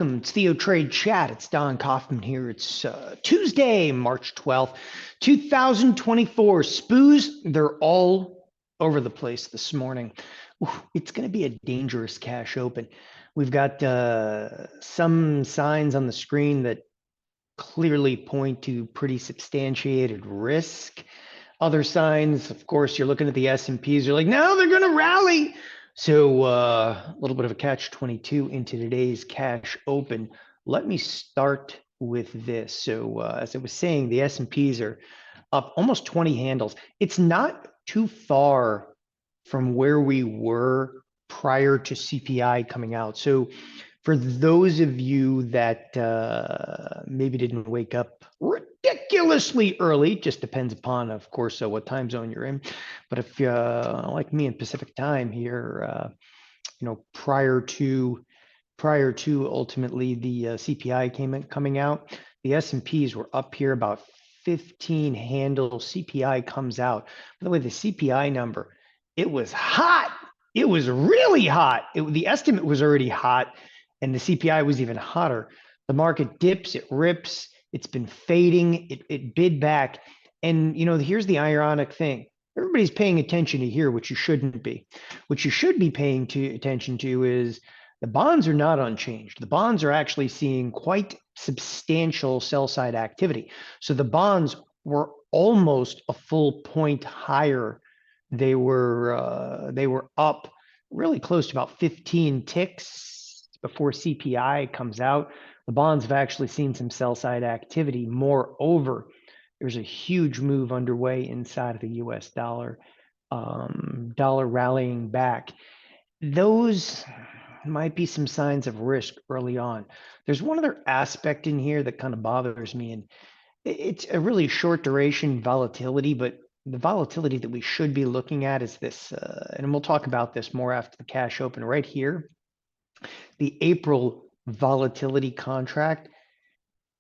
It's TheoTRADE chat. It's Don Kaufman here. It's Tuesday, March 12th, 2024. SPOOs, they're all over the place this morning. Ooh, it's going to be a dangerous cash open. We've got some signs on the screen that clearly point to pretty substantiated risk. Other signs, of course, you're looking at the S&Ps, you're like, no, they're going to rally. So a little bit of a catch-22 into today's cash open. Let me start with this. So as I was saying, the S&Ps are up almost 20 handles. It's not too far from where we were prior to CPI coming out. So for those of you that maybe didn't wake up ridiculously early, just depends upon, of course, what time zone you're in. But if you like me in Pacific time here, prior to ultimately the CPI coming out, the S&Ps were up here about 15 handle. CPI comes out. By the way, the CPI number, it was hot. It was really hot. The estimate was already hot, and the CPI was even hotter. The market dips, it rips, it's been fading, it bid back. And here's the ironic thing. Everybody's paying attention to here, which you shouldn't be. What you should be paying attention to is the bonds are not unchanged. The bonds are actually seeing quite substantial sell side activity. So the bonds were almost a full point higher. They were up really close to about 15 ticks before CPI comes out. The bonds have actually seen some sell side activity. Moreover, there's a huge move underway inside of the US dollar, dollar rallying back. Those might be some signs of risk early on. There's one other aspect in here that kind of bothers me, and it's a really short duration volatility, but the volatility that we should be looking at is this, and we'll talk about this more after the cash open right here. The April volatility contract,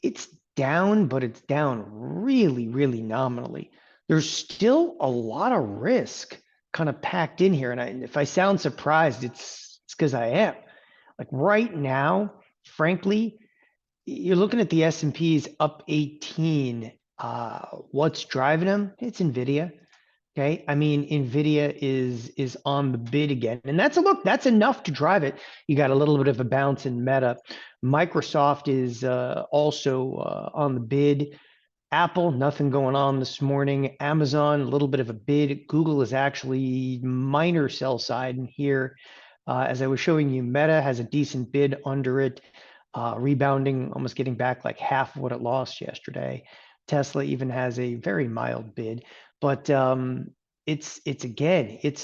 it's down, but it's down really, really nominally. There's still a lot of risk kind of packed in here. And if I sound surprised, it's because I am. Like right now, frankly, you're looking at the S&Ps up 18. What's driving them? It's Nvidia. Okay, I mean, Nvidia is on the bid again, and that's enough to drive it. You got a little bit of a bounce in Meta. Microsoft is also on the bid. Apple, nothing going on this morning. Amazon, a little bit of a bid. Google is actually minor sell side in here. As I was showing you, Meta has a decent bid under it, rebounding, almost getting back like half of what it lost yesterday. Tesla even has a very mild bid. But it's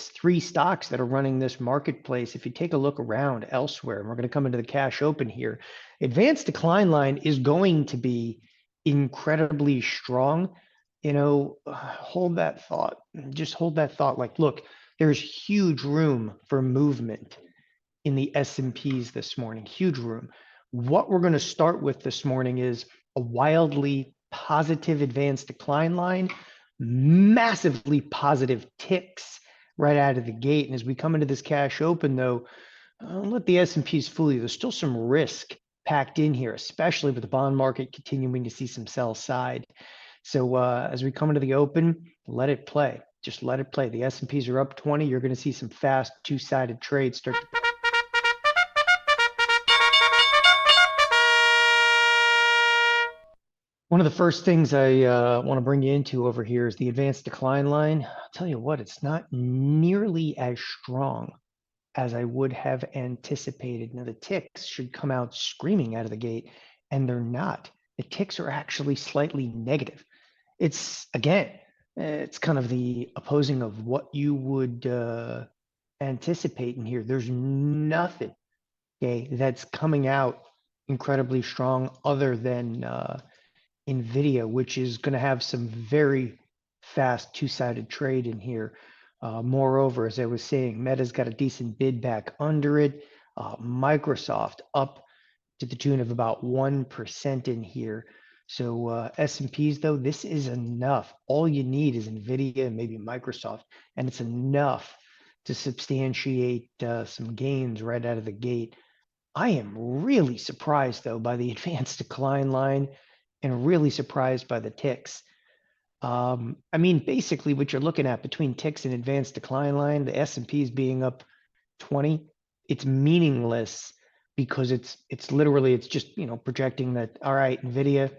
three stocks that are running this marketplace. If you take a look around elsewhere, and we're going to come into the cash open here, advanced decline line is going to be incredibly strong. Hold that thought. Just hold that thought. Like, look, there's huge room for movement in the S&Ps this morning. Huge room. What we're going to start with this morning is a wildly positive advanced decline line, massively positive ticks right out of the gate. And as we come into this cash open, though, let the S&Ps fool you. There's still some risk packed in here, especially with the bond market continuing to see some sell side. So as we come into the open, let it play. Just let it play. The S&Ps are up 20. You're going to see some fast two-sided trades start to One of the first things I want to bring you into over here is the advanced decline line. I'll tell you what, it's not nearly as strong as I would have anticipated. Now, the ticks should come out screaming out of the gate, and they're not. The ticks are actually slightly negative. It's, again, it's kind of the opposing of what you would anticipate in here. There's nothing, okay, that's coming out incredibly strong other than Nvidia, which is going to have some very fast two-sided trade in here. Moreover, as I was saying, Meta's got a decent bid back under it. Microsoft up to the tune of about 1% in here. So S&Ps, though, this is enough. All you need is Nvidia and maybe Microsoft, and it's enough to substantiate some gains right out of the gate. I am really surprised though by the advanced decline line and really surprised by the ticks. I mean, basically what you're looking at between ticks and advanced decline line, the S&P is being up 20. It's meaningless because it's literally, it's just, projecting that, all right, Nvidia,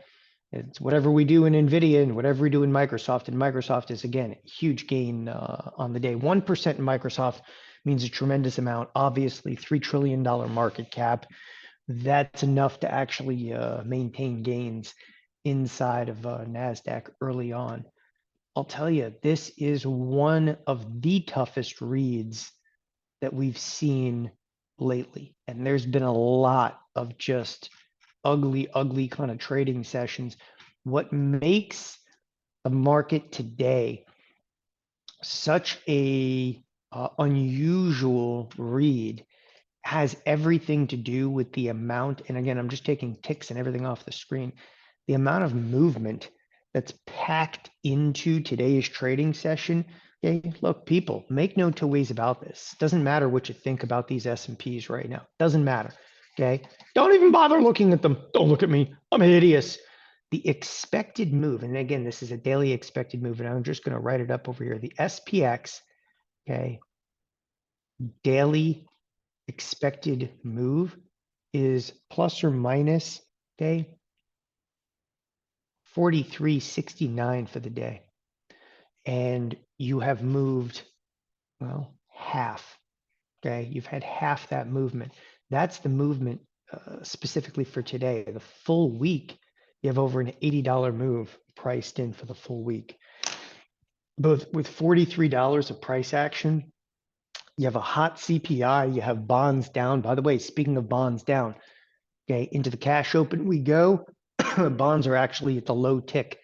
it's whatever we do in Nvidia and whatever we do in Microsoft. And Microsoft is, again, a huge gain on the day. 1% in Microsoft means a tremendous amount. Obviously, $3 trillion market cap. That's enough to actually maintain gains inside of Nasdaq early on. I'll tell you, this is one of the toughest reads that we've seen lately. And there's been a lot of just ugly, ugly kind of trading sessions. What makes the market today such a unusual read has everything to do with the amount. And again, I'm just taking ticks and everything off the screen. The amount of movement that's packed into today's trading session. Okay, look, people, make no two ways about this. Doesn't matter what you think about these S&Ps right now. Doesn't matter. Okay, don't even bother looking at them. Don't look at me. I'm hideous. The expected move, and again, this is a daily expected move, and I'm just going to write it up over here. The SPX, okay, daily expected move is plus or minus, okay, 43.69 for the day. And you have moved, well, half, okay? You've had half that movement. That's the movement specifically for today. The full week, you have over an $80 move priced in for the full week. But with $43 of price action, you have a hot CPI, you have bonds down. By the way, speaking of bonds down, okay, into the cash open we go. Bonds are actually at the low tick.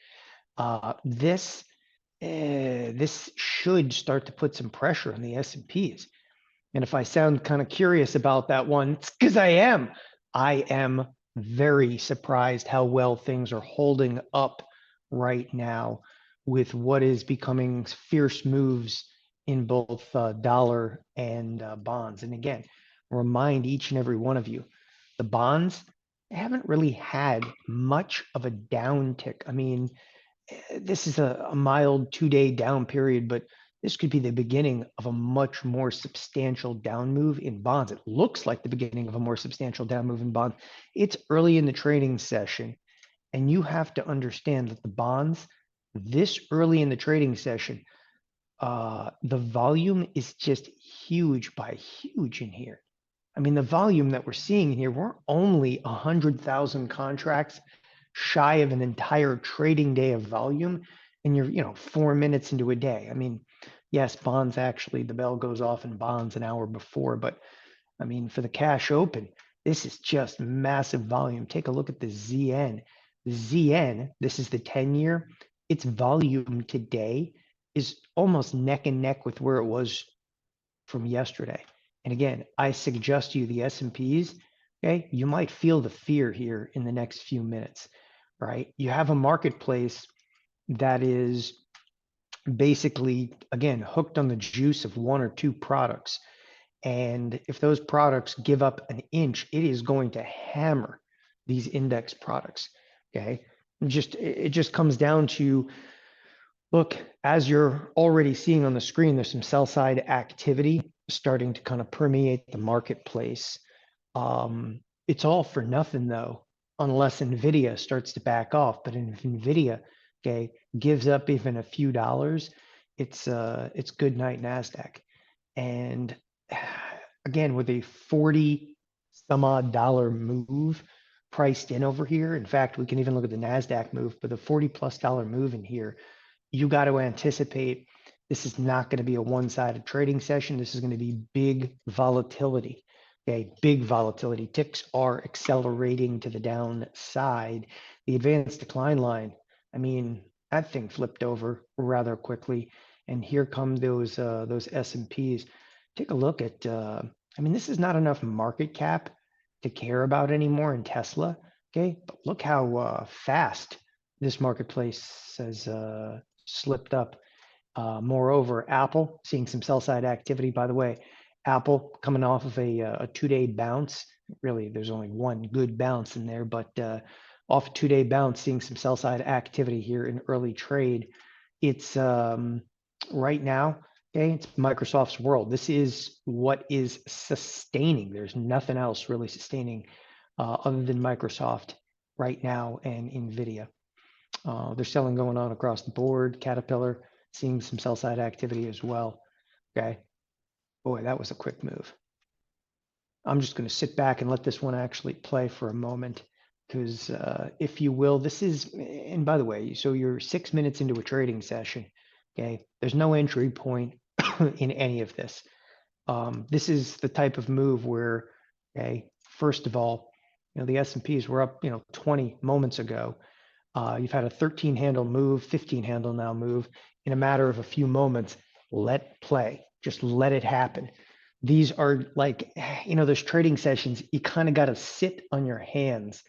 This should start to put some pressure on the S&Ps. And if I sound kind of curious about that one, it's because I am. I am very surprised how well things are holding up right now with what is becoming fierce moves in both dollar and bonds. And again, remind each and every one of you, the bonds haven't really had much of a downtick. I mean, this is a mild 2-day down period, but this could be the beginning of a much more substantial down move in bonds. It looks like the beginning of a more substantial down move in bonds. It's early in the trading session, and you have to understand that the bonds, this early in the trading session, the volume is just huge by huge in here. I mean, the volume that we're seeing here, we're only 100,000 contracts shy of an entire trading day of volume, and you're 4 minutes into a day. I mean, yes, bonds, actually the bell goes off in bonds an hour before, but I mean, for the cash open, this is just massive volume. Take a look at the ZN. The ZN, this is the 10-year, its volume today is almost neck and neck with where it was from yesterday. And again, I suggest to you the S&Ps, okay, you might feel the fear here in the next few minutes, right? You have a marketplace that is basically, again, hooked on the juice of one or two products. And if those products give up an inch, it is going to hammer these index products, okay? It just comes down to, look, as you're already seeing on the screen, there's some sell side activity starting to kind of permeate the marketplace. It's all for nothing though, unless Nvidia starts to back off. But if Nvidia, okay, gives up even a few dollars, it's good night Nasdaq. And again, with a 40 some odd dollar move priced in over here, in fact, we can even look at the Nasdaq move, but the $40+ move in here, you got to anticipate this is not going to be a one-sided trading session. This is going to be big volatility. Okay, big volatility. Ticks are accelerating to the downside. The advanced decline line, I mean, that thing flipped over rather quickly. And here come those S&Ps. Take a look at, I mean, this is not enough market cap to care about anymore in Tesla. Okay, but look how fast this marketplace has slipped up. Moreover, Apple seeing some sell side activity. By the way, Apple coming off of a 2-day bounce. really, there's only one good bounce in there, but off a 2-day bounce, seeing some sell side activity here in early trade. It's right now, okay, it's Microsoft's world. This is what is sustaining. There's nothing else really sustaining other than Microsoft right now and Nvidia. There's selling going on across the board. Caterpillar seeing some sell side activity as well. Okay. Boy, that was a quick move. I'm just going to sit back and let this one actually play for a moment because if you will, this is, and by the way, so you're 6 minutes into a trading session. Okay. There's no entry point in any of this. This is the type of move where, okay, first of all, the S&Ps were up, 20 moments ago. You've had a 13 handle move, 15 handle now move in a matter of a few moments. Let play, just let it happen. These are like, those trading sessions, you kind of got to sit on your hands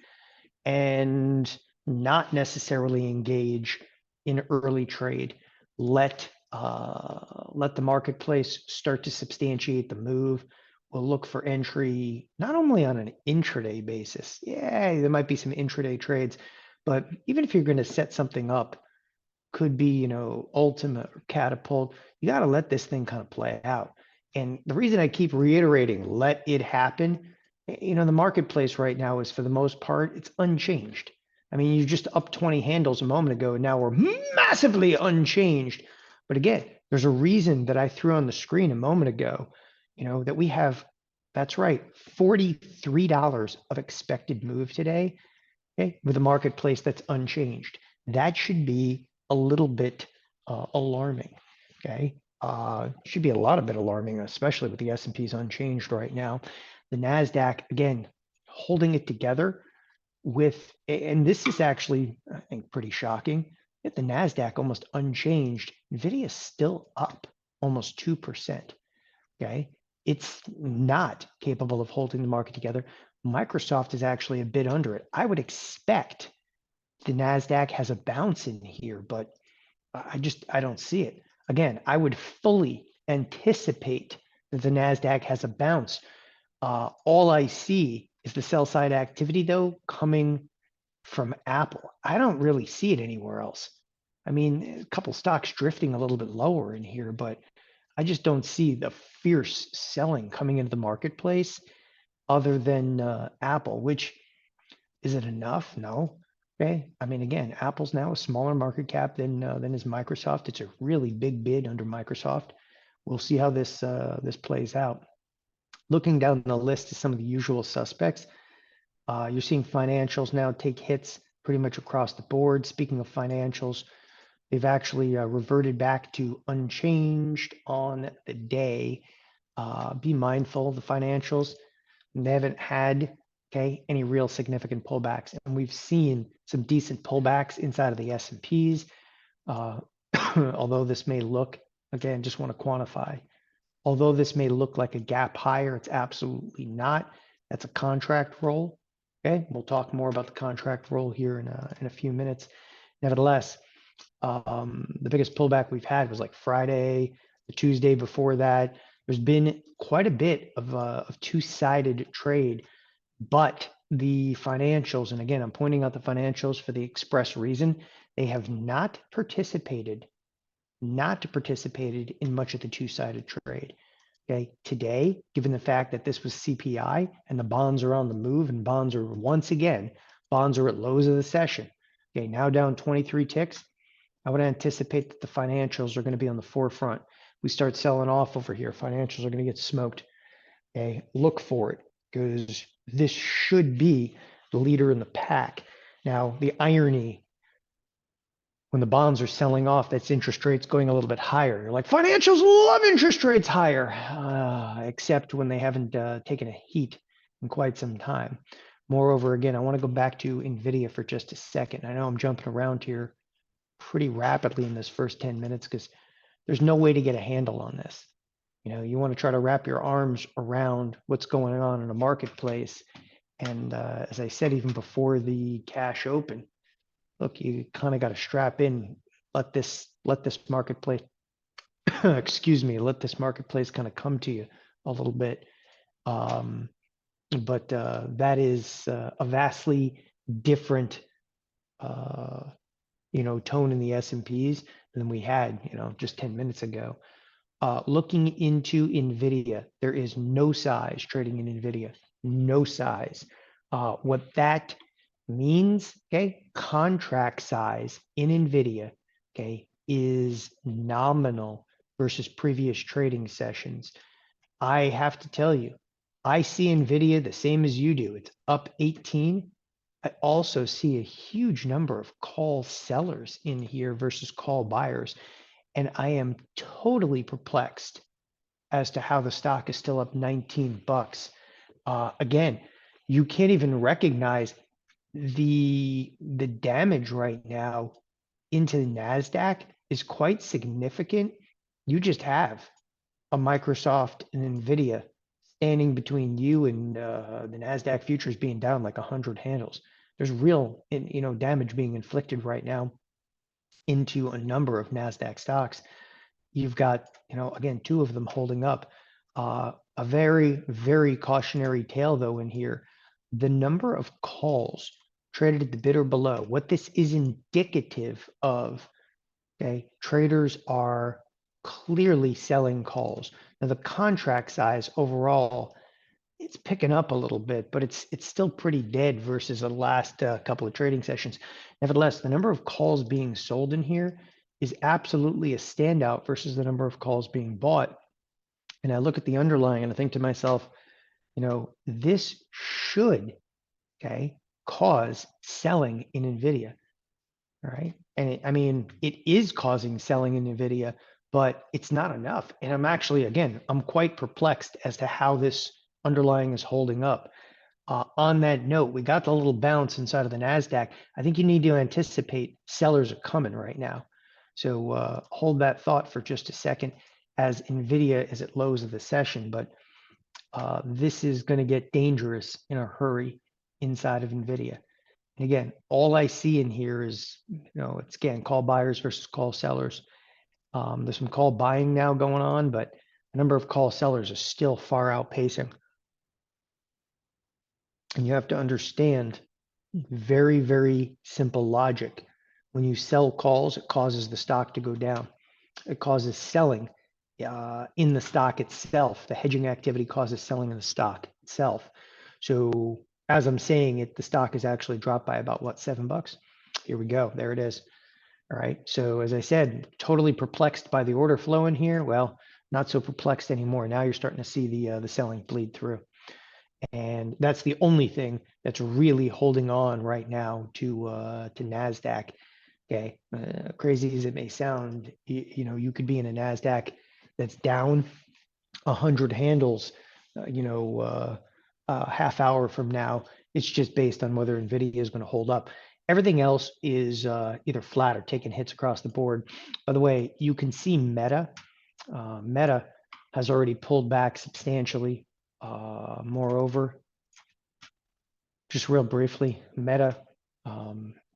and not necessarily engage in early trade. Let the marketplace start to substantiate the move. We'll look for entry not only on an intraday basis. Yeah, there might be some intraday trades, but even if you're going to set something up, could be, Ultimate or Catapult, you got to let this thing kind of play out. And the reason I keep reiterating, let it happen, the marketplace right now is for the most part, it's unchanged. I mean, you're just up 20 handles a moment ago, and now we're massively unchanged. But again, there's a reason that I threw on the screen a moment ago, that we have, that's right, $43 of expected move today, okay, with a marketplace that's unchanged. That should be a little bit alarming, okay? Should be a lot of bit alarming, especially with the S&Ps unchanged right now. The Nasdaq, again, holding it together with, and this is actually, I think, pretty shocking. At the Nasdaq almost unchanged, Nvidia is still up almost 2%. Okay, it's not capable of holding the market together. Microsoft is actually a bit under it. I would expect the Nasdaq has a bounce in here, but I don't see it. Again, I would fully anticipate that the Nasdaq has a bounce. All I see is the sell side activity, though, coming from Apple. I don't really see it anywhere else. I mean, a couple stocks drifting a little bit lower in here, but I just don't see the fierce selling coming into the marketplace other than Apple, which is it enough? No. Okay. I mean, again, Apple's now a smaller market cap than is Microsoft. It's a really big bid under Microsoft. We'll see how this plays out. Looking down the list of some of the usual suspects, you're seeing financials now take hits pretty much across the board. Speaking of financials, they've actually reverted back to unchanged on the day. Be mindful of the financials. They haven't had any real significant pullbacks, and we've seen some decent pullbacks inside of the S&Ps. Although this may look, again, just want to quantify, although this may look like a gap higher, it's absolutely not. That's a contract roll. Okay, we'll talk more about the contract roll here in a few minutes. Nevertheless, the biggest pullback we've had was like Friday, the Tuesday before that. There's been quite a bit of two-sided trade, but the financials, and again, I'm pointing out the financials for the express reason, they have not participated in much of the two-sided trade. Okay, today, given the fact that this was CPI and the bonds are on the move, and bonds are at lows of the session. Okay, now down 23 ticks. I would anticipate that the financials are going to be on the forefront. We start selling off over here, financials are going to get smoked. Okay, look for it because this should be the leader in the pack. Now, the irony, when the bonds are selling off, that's interest rates going a little bit higher. You're like, financials love interest rates higher, except when they haven't taken a heat in quite some time. Moreover, again, I want to go back to Nvidia for just a second. I know I'm jumping around here pretty rapidly in this first 10 minutes because there's no way to get a handle on this. You want to try to wrap your arms around what's going on in a marketplace. And as I said, even before the cash open, look, you kind of got to strap in, let this marketplace, excuse me, let this marketplace kind of come to you a little bit. but that is a vastly different tone in the S&Ps than we had just 10 minutes ago. Looking into Nvidia, there is no size trading in Nvidia, no size. What that means, okay, contract size in Nvidia, okay, is nominal versus previous trading sessions. I have to tell you, I see Nvidia the same as you do. It's up 18. I also see a huge number of call sellers in here versus call buyers. And I am totally perplexed as to how the stock is still up 19 bucks. Again, you can't even recognize the damage right now into the Nasdaq is quite significant. You just have a Microsoft and Nvidia standing between you and the Nasdaq futures being down like 100 handles. There's real damage being inflicted right now into a number of Nasdaq stocks. You've got again, two of them holding up. A very, very cautionary tale though in here. The number of calls traded at the bid or below, what this is indicative of, okay, traders are clearly selling calls. Now the contract size overall, it's picking up a little bit, but it's still pretty dead versus the last couple of trading sessions. Nevertheless, the number of calls being sold in here is absolutely a standout versus the number of calls being bought. And I look at the underlying and I think to myself, this should, okay, cause selling in Nvidia. All right. And it is causing selling in Nvidia, but it's not enough. And I'm quite perplexed as to how this underlying is holding up. On that note, we got the little bounce inside of the NASDAQ. I think you need to anticipate sellers are coming right now. So hold that thought for just a second as Nvidia is at lows of the session, but this is going to get dangerous in a hurry inside of Nvidia. And again, all I see in here is, it's again, call buyers versus call sellers. There's some call buying now going on, but the number of call sellers is still far outpacing. And you have to understand very, very simple logic. When you sell calls, it causes the stock to go down. It causes selling in the stock itself. The hedging activity causes selling in the stock itself. So as I'm saying it, the stock has actually dropped by about what, $7? Here we go. There it is. All right. So as I said, totally perplexed by the order flow in here. Well, not so perplexed anymore. Now you're starting to see the selling bleed through. And that's the only thing that's really holding on right now to NASDAQ. Okay, crazy as it may sound, you could be in a NASDAQ that's down 100 handles, half hour from now. It's just based on whether Nvidia is going to hold up. Everything else is either flat or taking hits across the board. By the way, you can see Meta. Meta has already pulled back substantially. Moreover, just real briefly, Meta,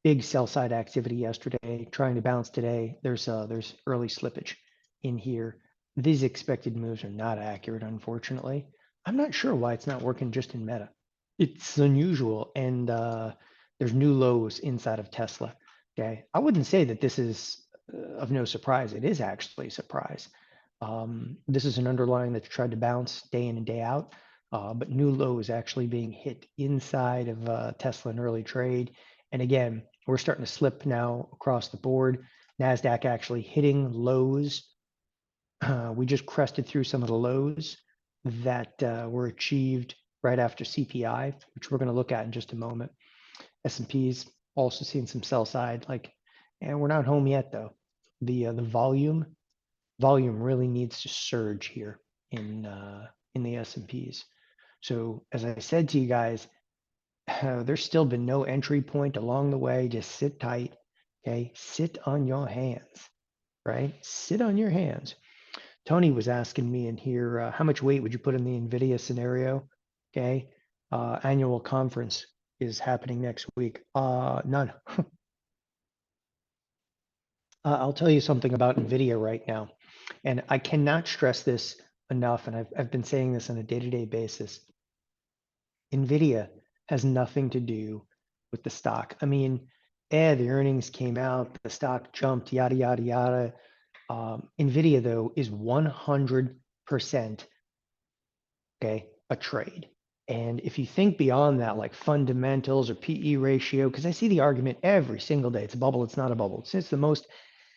big sell side activity yesterday, trying to bounce today. There's early slippage in here. These expected moves are not accurate, unfortunately. I'm not sure why it's not working just in Meta. It's unusual, and there's new lows inside of Tesla. Okay, I wouldn't say that this is of no surprise. It is actually a surprise. This is an underlying that's tried to bounce day in and day out, but new low is actually being hit inside of Tesla in early trade. And again, we're starting to slip now across the board. NASDAQ actually hitting lows. We just crested through some of the lows that were achieved right after CPI, which we're going to look at in just a moment. S&Ps also seeing some sell side, and we're not home yet though. The volume really needs to surge here in the S&Ps. So as I said to you guys, there's still been no entry point along the way. Just sit tight, okay? Sit on your hands, right? Sit on your hands. Tony was asking me in here, how much weight would you put in the NVIDIA scenario? Okay, annual conference is happening next week. None. I'll tell you something about NVIDIA right now, and I cannot stress this enough, and I've been saying this on a day-to-day basis. Nvidia has nothing to do with the stock. I mean, the earnings came out, the stock jumped, yada, yada, yada. Nvidia, though, is 100%, okay, a trade. And if you think beyond that, like fundamentals or PE ratio, because I see the argument every single day, it's a bubble, it's not a bubble. It's the most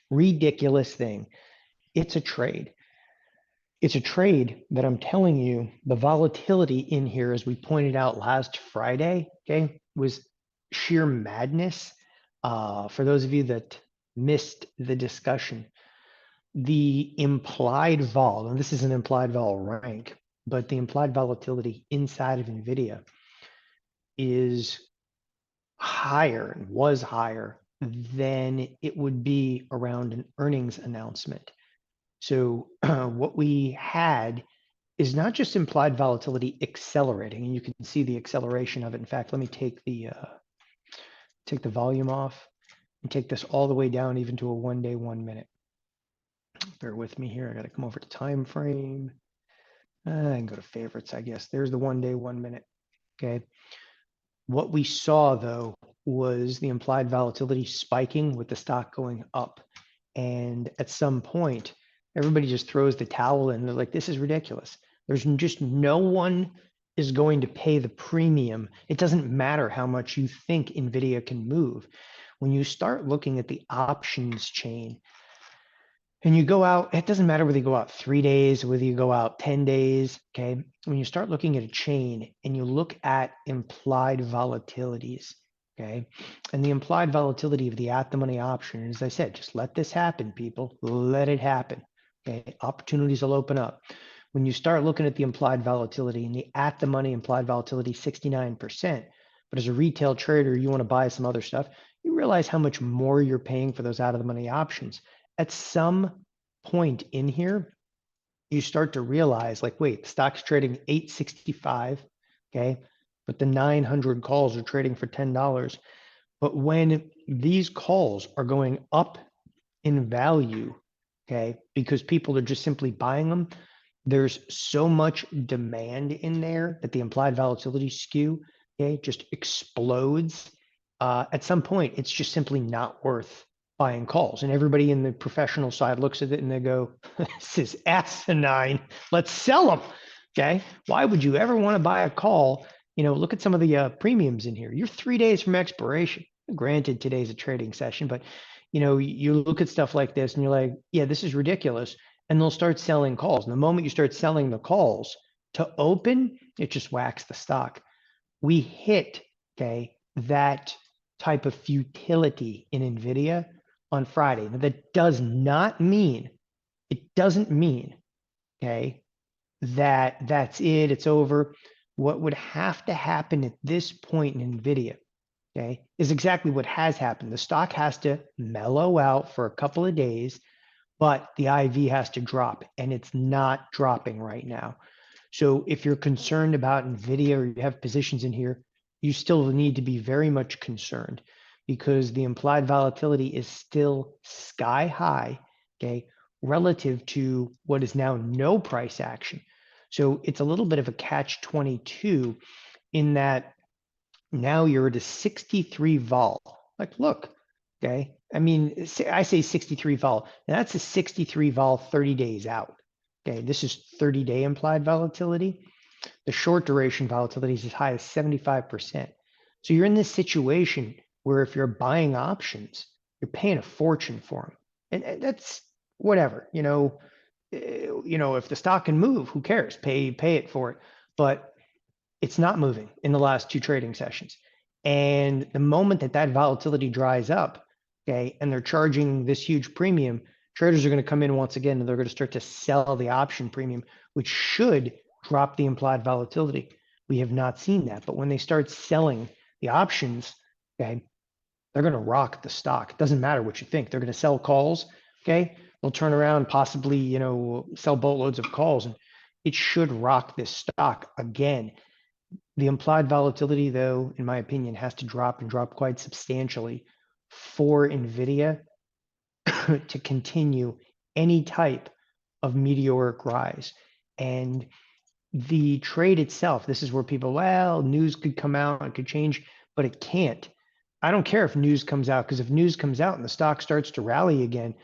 ridiculous thing. It's a trade. It's a trade that I'm telling you, the volatility in here, as we pointed out last Friday, okay, was sheer madness. For those of you that missed the discussion, the implied vol, and this is an implied vol rank, but the implied volatility inside of Nvidia is higher and was higher than it would be around an earnings announcement. So what we had is not just implied volatility accelerating, and you can see the acceleration of it. In fact, let me take the volume off and take this all the way down even to a 1 day, 1 minute. Bear with me here. I got to come over to time frame. I can go to favorites, I guess. There's the 1 day, 1 minute. Okay. What we saw though was the implied volatility spiking with the stock going up. And at some point, everybody just throws the towel in. They're like, this is ridiculous. There's just no one is going to pay the premium. It doesn't matter how much you think Nvidia can move. When you start looking at the options chain, and you go out, it doesn't matter whether you go out 3 days, whether you go out 10 days, okay? When you start looking at a chain and you look at implied volatilities, okay? And the implied volatility of the at the money option, as I said, just let this happen, people. Let it happen, okay? Opportunities will open up. When you start looking at the implied volatility and the at the money implied volatility, 69%, but as a retail trader, you want to buy some other stuff, you realize how much more you're paying for those out of the money options. At some point in here, you start to realize like, wait, the stock's trading 865, okay? But the 900 calls are trading for $10. But when these calls are going up in value, okay, because people are just simply buying them, there's so much demand in there that the implied volatility skew, okay, just explodes. At some point, it's just simply not worth buying calls. And everybody in the professional side looks at it and they go, this is asinine. Let's sell them. Okay. Why would you ever want to buy a call? You know, look at some of the premiums in here. You're 3 days from expiration. Granted, today's a trading session, but you know, you look at stuff like this and you're like, yeah, this is ridiculous. And they'll start selling calls. And the moment you start selling the calls to open, it just whacks the stock. We hit, okay, that type of futility in Nvidia on Friday. Now, that does not mean, it doesn't mean, okay, that that's it, it's over. What would have to happen at this point in Nvidia, okay, is exactly what has happened. The stock has to mellow out for a couple of days, but the IV has to drop, and it's not dropping right now. So if you're concerned about Nvidia or you have positions in here, you still need to be very much concerned because the implied volatility is still sky high, okay, relative to what is now no price action. So it's a little bit of a catch-22 in that now you're at a 63 vol. Like, look, okay. I mean, I say 63 vol, and that's a 63 vol 30 days out. Okay, this is 30-day implied volatility. The short duration volatility is as high as 75%. So you're in this situation where if you're buying options, you're paying a fortune for them. And that's whatever, if the stock can move, who cares? Pay it for it. But it's not moving in the last 2 trading sessions. And the moment that that volatility dries up, okay, and they're charging this huge premium, traders are going to come in once again and they're going to start to sell the option premium, which should drop the implied volatility. We have not seen that, but when they start selling the options, okay, they're going to rock the stock. It doesn't matter what you think. They're going to sell calls, okay? They'll turn around, possibly, sell boatloads of calls, and it should rock this stock again. The implied volatility, though, in my opinion, has to drop and drop quite substantially for Nvidia to continue any type of meteoric rise. And the trade itself, this is where people, well, news could come out, it could change, but it can't. I don't care if news comes out, because if news comes out and the stock starts to rally again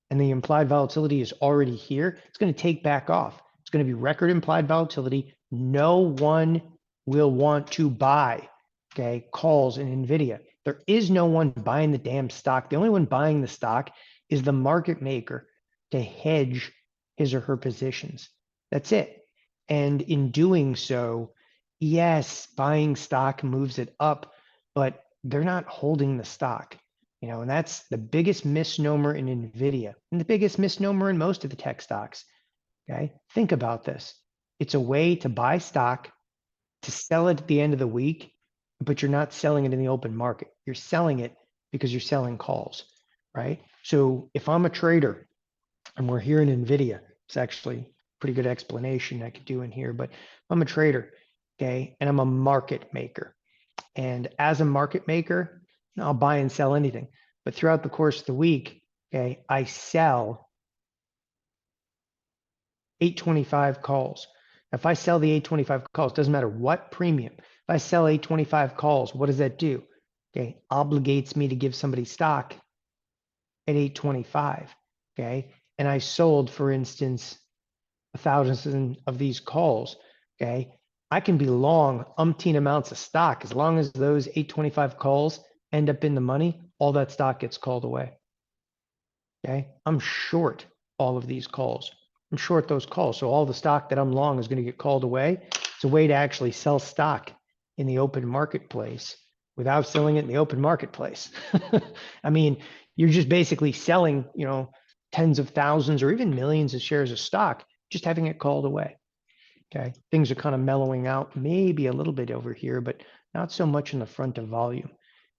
and the implied volatility is already here, it's going to take back off. It's going to be record implied volatility. No one will want to buy, okay, calls in Nvidia. There is no one buying the damn stock. The only one buying the stock is the market maker to hedge his or her positions. That's it. And in doing so, yes, buying stock moves it up, but they're not holding the stock. And that's the biggest misnomer in Nvidia and the biggest misnomer in most of the tech stocks. Okay. Think about this. It's a way to buy stock, to sell it at the end of the week, but you're not selling it in the open market. You're selling it because you're selling calls, right? So if I'm a trader and we're here in Nvidia, it's actually a pretty good explanation I could do in here, but I'm a trader, okay, and I'm a market maker. And as a market maker, I'll buy and sell anything. But throughout the course of the week, okay, I sell 825 calls. If I sell the 825 calls, doesn't matter what premium. If I sell 825 calls, what does that do? Okay, obligates me to give somebody stock at 825. Okay, and I sold, for instance, 1,000 of these calls. Okay, I can be long umpteen amounts of stock as long as those 825 calls end up in the money. All that stock gets called away. Okay, I'm short all of these calls. I'm short those calls. So all the stock that I'm long is going to get called away. It's a way to actually sell stock in the open marketplace without selling it in the open marketplace. I mean, you're just basically selling, tens of thousands or even millions of shares of stock, just having it called away. Okay, things are kind of mellowing out, maybe a little bit over here, but not so much in the front of volume.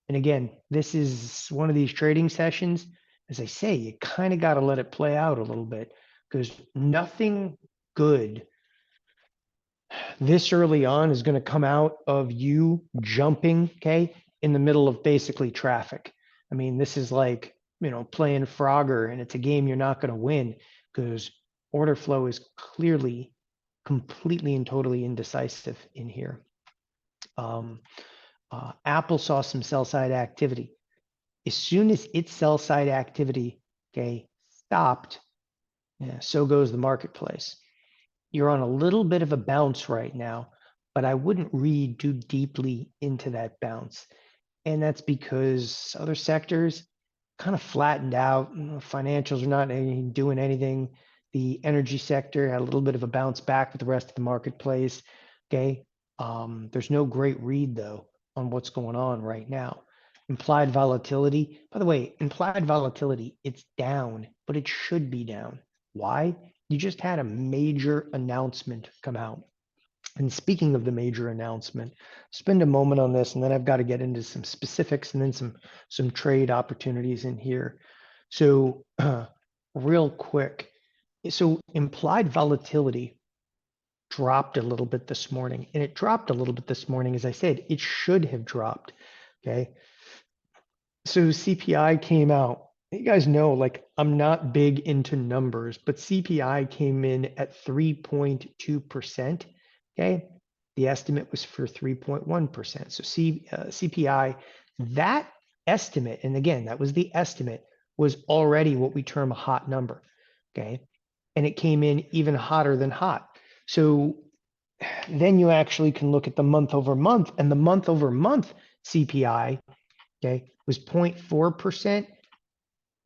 And again, this is one of these trading sessions. As I say, you kind of got to let it play out a little bit, because nothing good this early on is going to come out of you jumping, okay, in the middle of basically traffic. I mean, this is like, playing Frogger, and it's a game you're not going to win, because order flow is clearly completely and totally indecisive in here. Apple saw some sell side activity. As soon as its sell side activity, okay, stopped, so goes the marketplace. You're on a little bit of a bounce right now, but I wouldn't read too deeply into that bounce. And that's because other sectors kind of flattened out. Financials are not doing anything. The energy sector had a little bit of a bounce back with the rest of the marketplace. Okay. There's no great read though on what's going on right now. Implied volatility, by the way, implied volatility, it's down, but it should be down. Why? You just had a major announcement come out. And speaking of the major announcement, spend a moment on this, and then I've got to get into some specifics and then some trade opportunities in here. So real quick, so implied volatility dropped a little bit this morning, and it dropped a little bit this morning. As I said, it should have dropped. Okay. So CPI came out. You guys know, like, I'm not big into numbers, but CPI came in at 3.2%. Okay. The estimate was for 3.1%. So CPI, that estimate, and again, that was the estimate, was already what we term a hot number. Okay. And it came in even hotter than hot. So then you actually can look at the month over month, and the month over month CPI, okay, was 0.4%.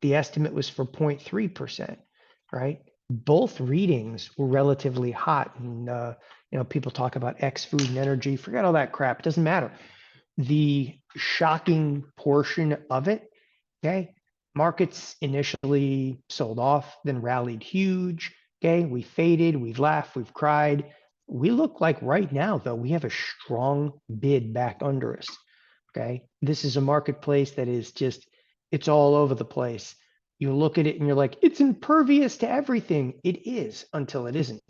The estimate was for 0.3%, right? Both readings were relatively hot. And, people talk about X food and energy, forget all that crap. It doesn't matter. The shocking portion of it, okay, markets initially sold off, then rallied huge. Okay, we faded, we've laughed, we've cried. We look like right now, though, we have a strong bid back under us. Okay, this is a marketplace that is just, it's all over the place. You look at it and you're like, it's impervious to everything. It is until it isn't,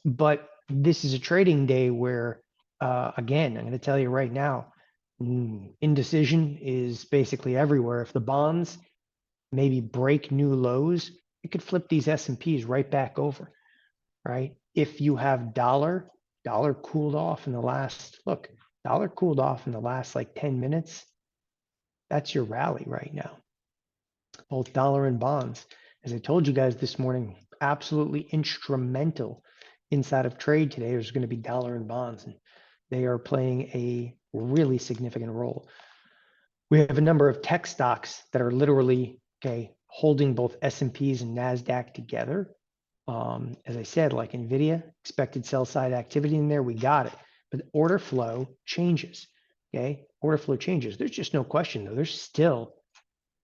but this is a trading day where, again, I'm going to tell you right now, indecision is basically everywhere. If the bonds maybe break new lows, it could flip these S&Ps right back over, right? if you have dollar cooled off in the last, look, dollar cooled off in the last like 10 minutes. That's your rally right now. Both dollar and bonds. As I told you guys this morning, absolutely instrumental inside of trade today. There's going to be dollar and bonds, and they are playing a really significant role. We have a number of tech stocks that are literally, okay, holding both S&Ps and Nasdaq together. As I said, like Nvidia, expected sell side activity in there, we got it. But order flow changes. Okay, order flow changes. There's just no question though. There's still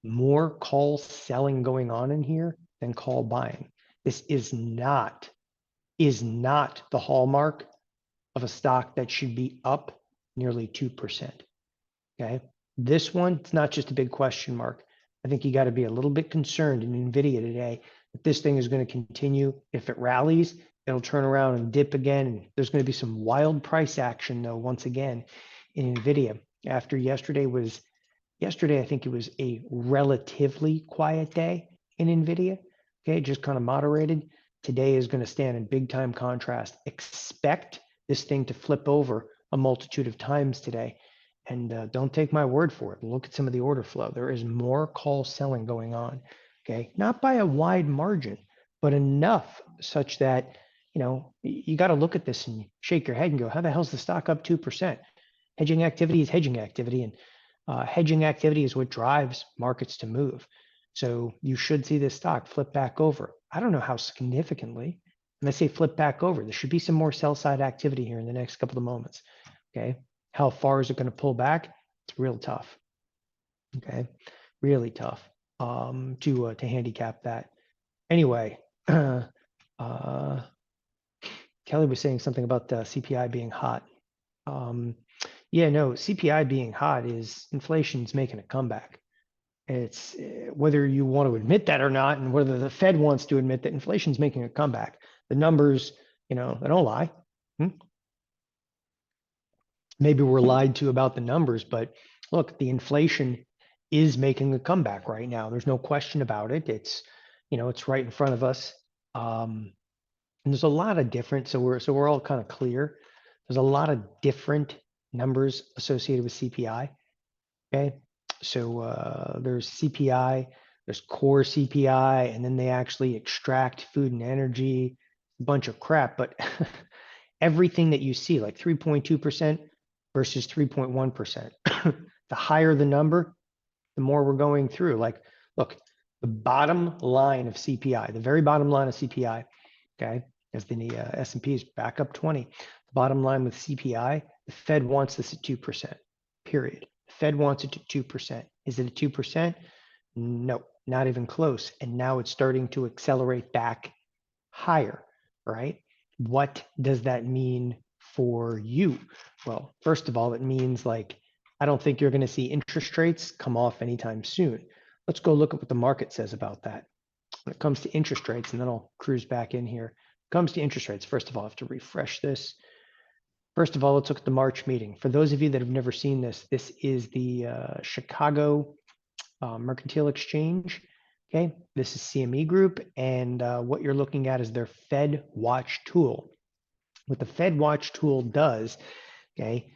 more call selling going on in here than call buying. This is not the hallmark of a stock that should be up nearly 2%. Okay, this one, it's not just a big question mark. I think you got to be a little bit concerned in Nvidia today that this thing is going to continue. If it rallies, it'll turn around and dip again. And there's going to be some wild price action though, once again in Nvidia. After yesterday, I think it was a relatively quiet day in Nvidia. Okay, just kind of moderated. Today is going to stand in big time contrast. Expect this thing to flip over a multitude of times today. And don't take my word for it. Look at some of the order flow. There is more call selling going on. Okay, not by a wide margin, but enough such that, you know, you got to look at this and shake your head and go, how the hell's the stock up 2%? Hedging activity is hedging activity, and hedging activity is what drives markets to move. So you should see this stock flip back over. I don't know how significantly. When I say flip back over, there should be some more sell side activity here in the next couple of moments. Okay. How far is it going to pull back? It's real tough. Okay. Really tough to handicap that. Anyway, Kelly was saying something about CPI being hot. Yeah, no, CPI being hot is inflation's making a comeback. It's whether you want to admit that or not, and whether the Fed wants to admit that inflation's making a comeback. The numbers, you know, they don't lie. Maybe we're lied to about the numbers, but look, the inflation is making a comeback right now. There's no question about it. It's, you know, it's right in front of us. And there's a lot of different, so we're all kind of clear. There's a lot of different numbers associated with CPI. Okay, so there's CPI, there's core CPI, and then they actually extract food and energy, a bunch of crap. But everything that you see, like 3.2% versus 3.1%, the higher the number, the more we're going through. Like, look, the bottom line of CPI, the very bottom line of CPI, okay, as the S&P is back up 20. The bottom line with CPI, the Fed wants this at 2%, period. The Fed wants it to 2%. Is it at 2%? No, not even close. And now it's starting to accelerate back higher, right? What does that mean for you? Well, first of all, it means like, I don't think you're going to see interest rates come off anytime soon. Let's go look at what the market says about that. When it comes to interest rates, and then I'll cruise back in here. When it comes to interest rates, first of all, I have to refresh this. First of all, let's look at the March meeting. For those of you that have never seen this, this is the Chicago Mercantile Exchange. Okay, this is CME Group, and what you're looking at is their Fed Watch tool. What the Fed Watch tool does, okay,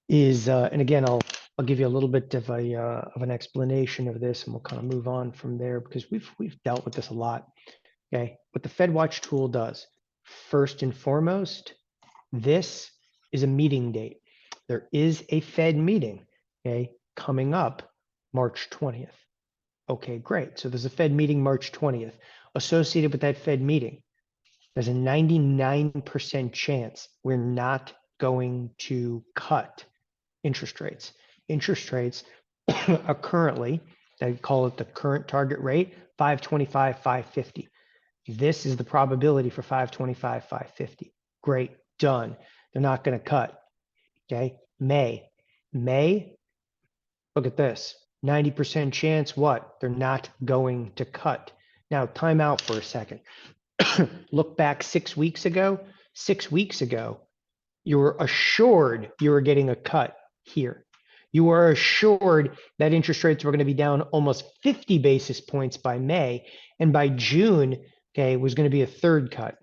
is and again, I'll give you a little bit of an explanation of this, and we'll kind of move on from there because we've dealt with this a lot. Okay, what the Fed Watch tool does, first and foremost, this is a meeting date. There is a Fed meeting, okay, coming up March 20th. Okay, great. So there's a Fed meeting March 20th. Associated with that Fed meeting, there's a 99% chance we're not going to cut interest rates. Interest rates are currently, they call it the current target rate, 525, 550. This is the probability for 525, 550. Great, done. They're not going to cut. Okay, May, look at this. 90% chance what? They're not going to cut. Now, time out for a second. Look back 6 weeks ago. 6 weeks ago, you were assured you were getting a cut here. You were assured that interest rates were going to be down almost 50 basis points by May, and by June, okay, was going to be a third cut.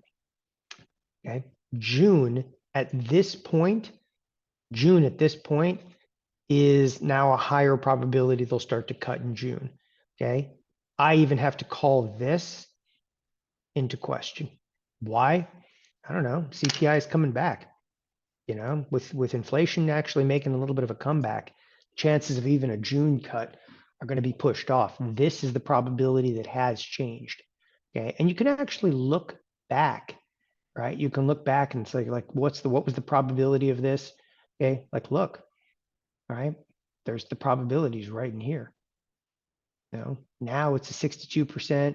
Okay. June at this point, June at this point is now a higher probability they'll start to cut in June. Okay. I even have to call this into question. Why? I don't know. CPI is coming back. You know, with inflation actually making a little bit of a comeback, chances of even a June cut are going to be pushed off. This is the probability that has changed. Okay. And you can actually look back, right? You can look back and say, like, what was the probability of this? Okay, like look, all right, there's the probabilities right in here. You know, now it's a 62%.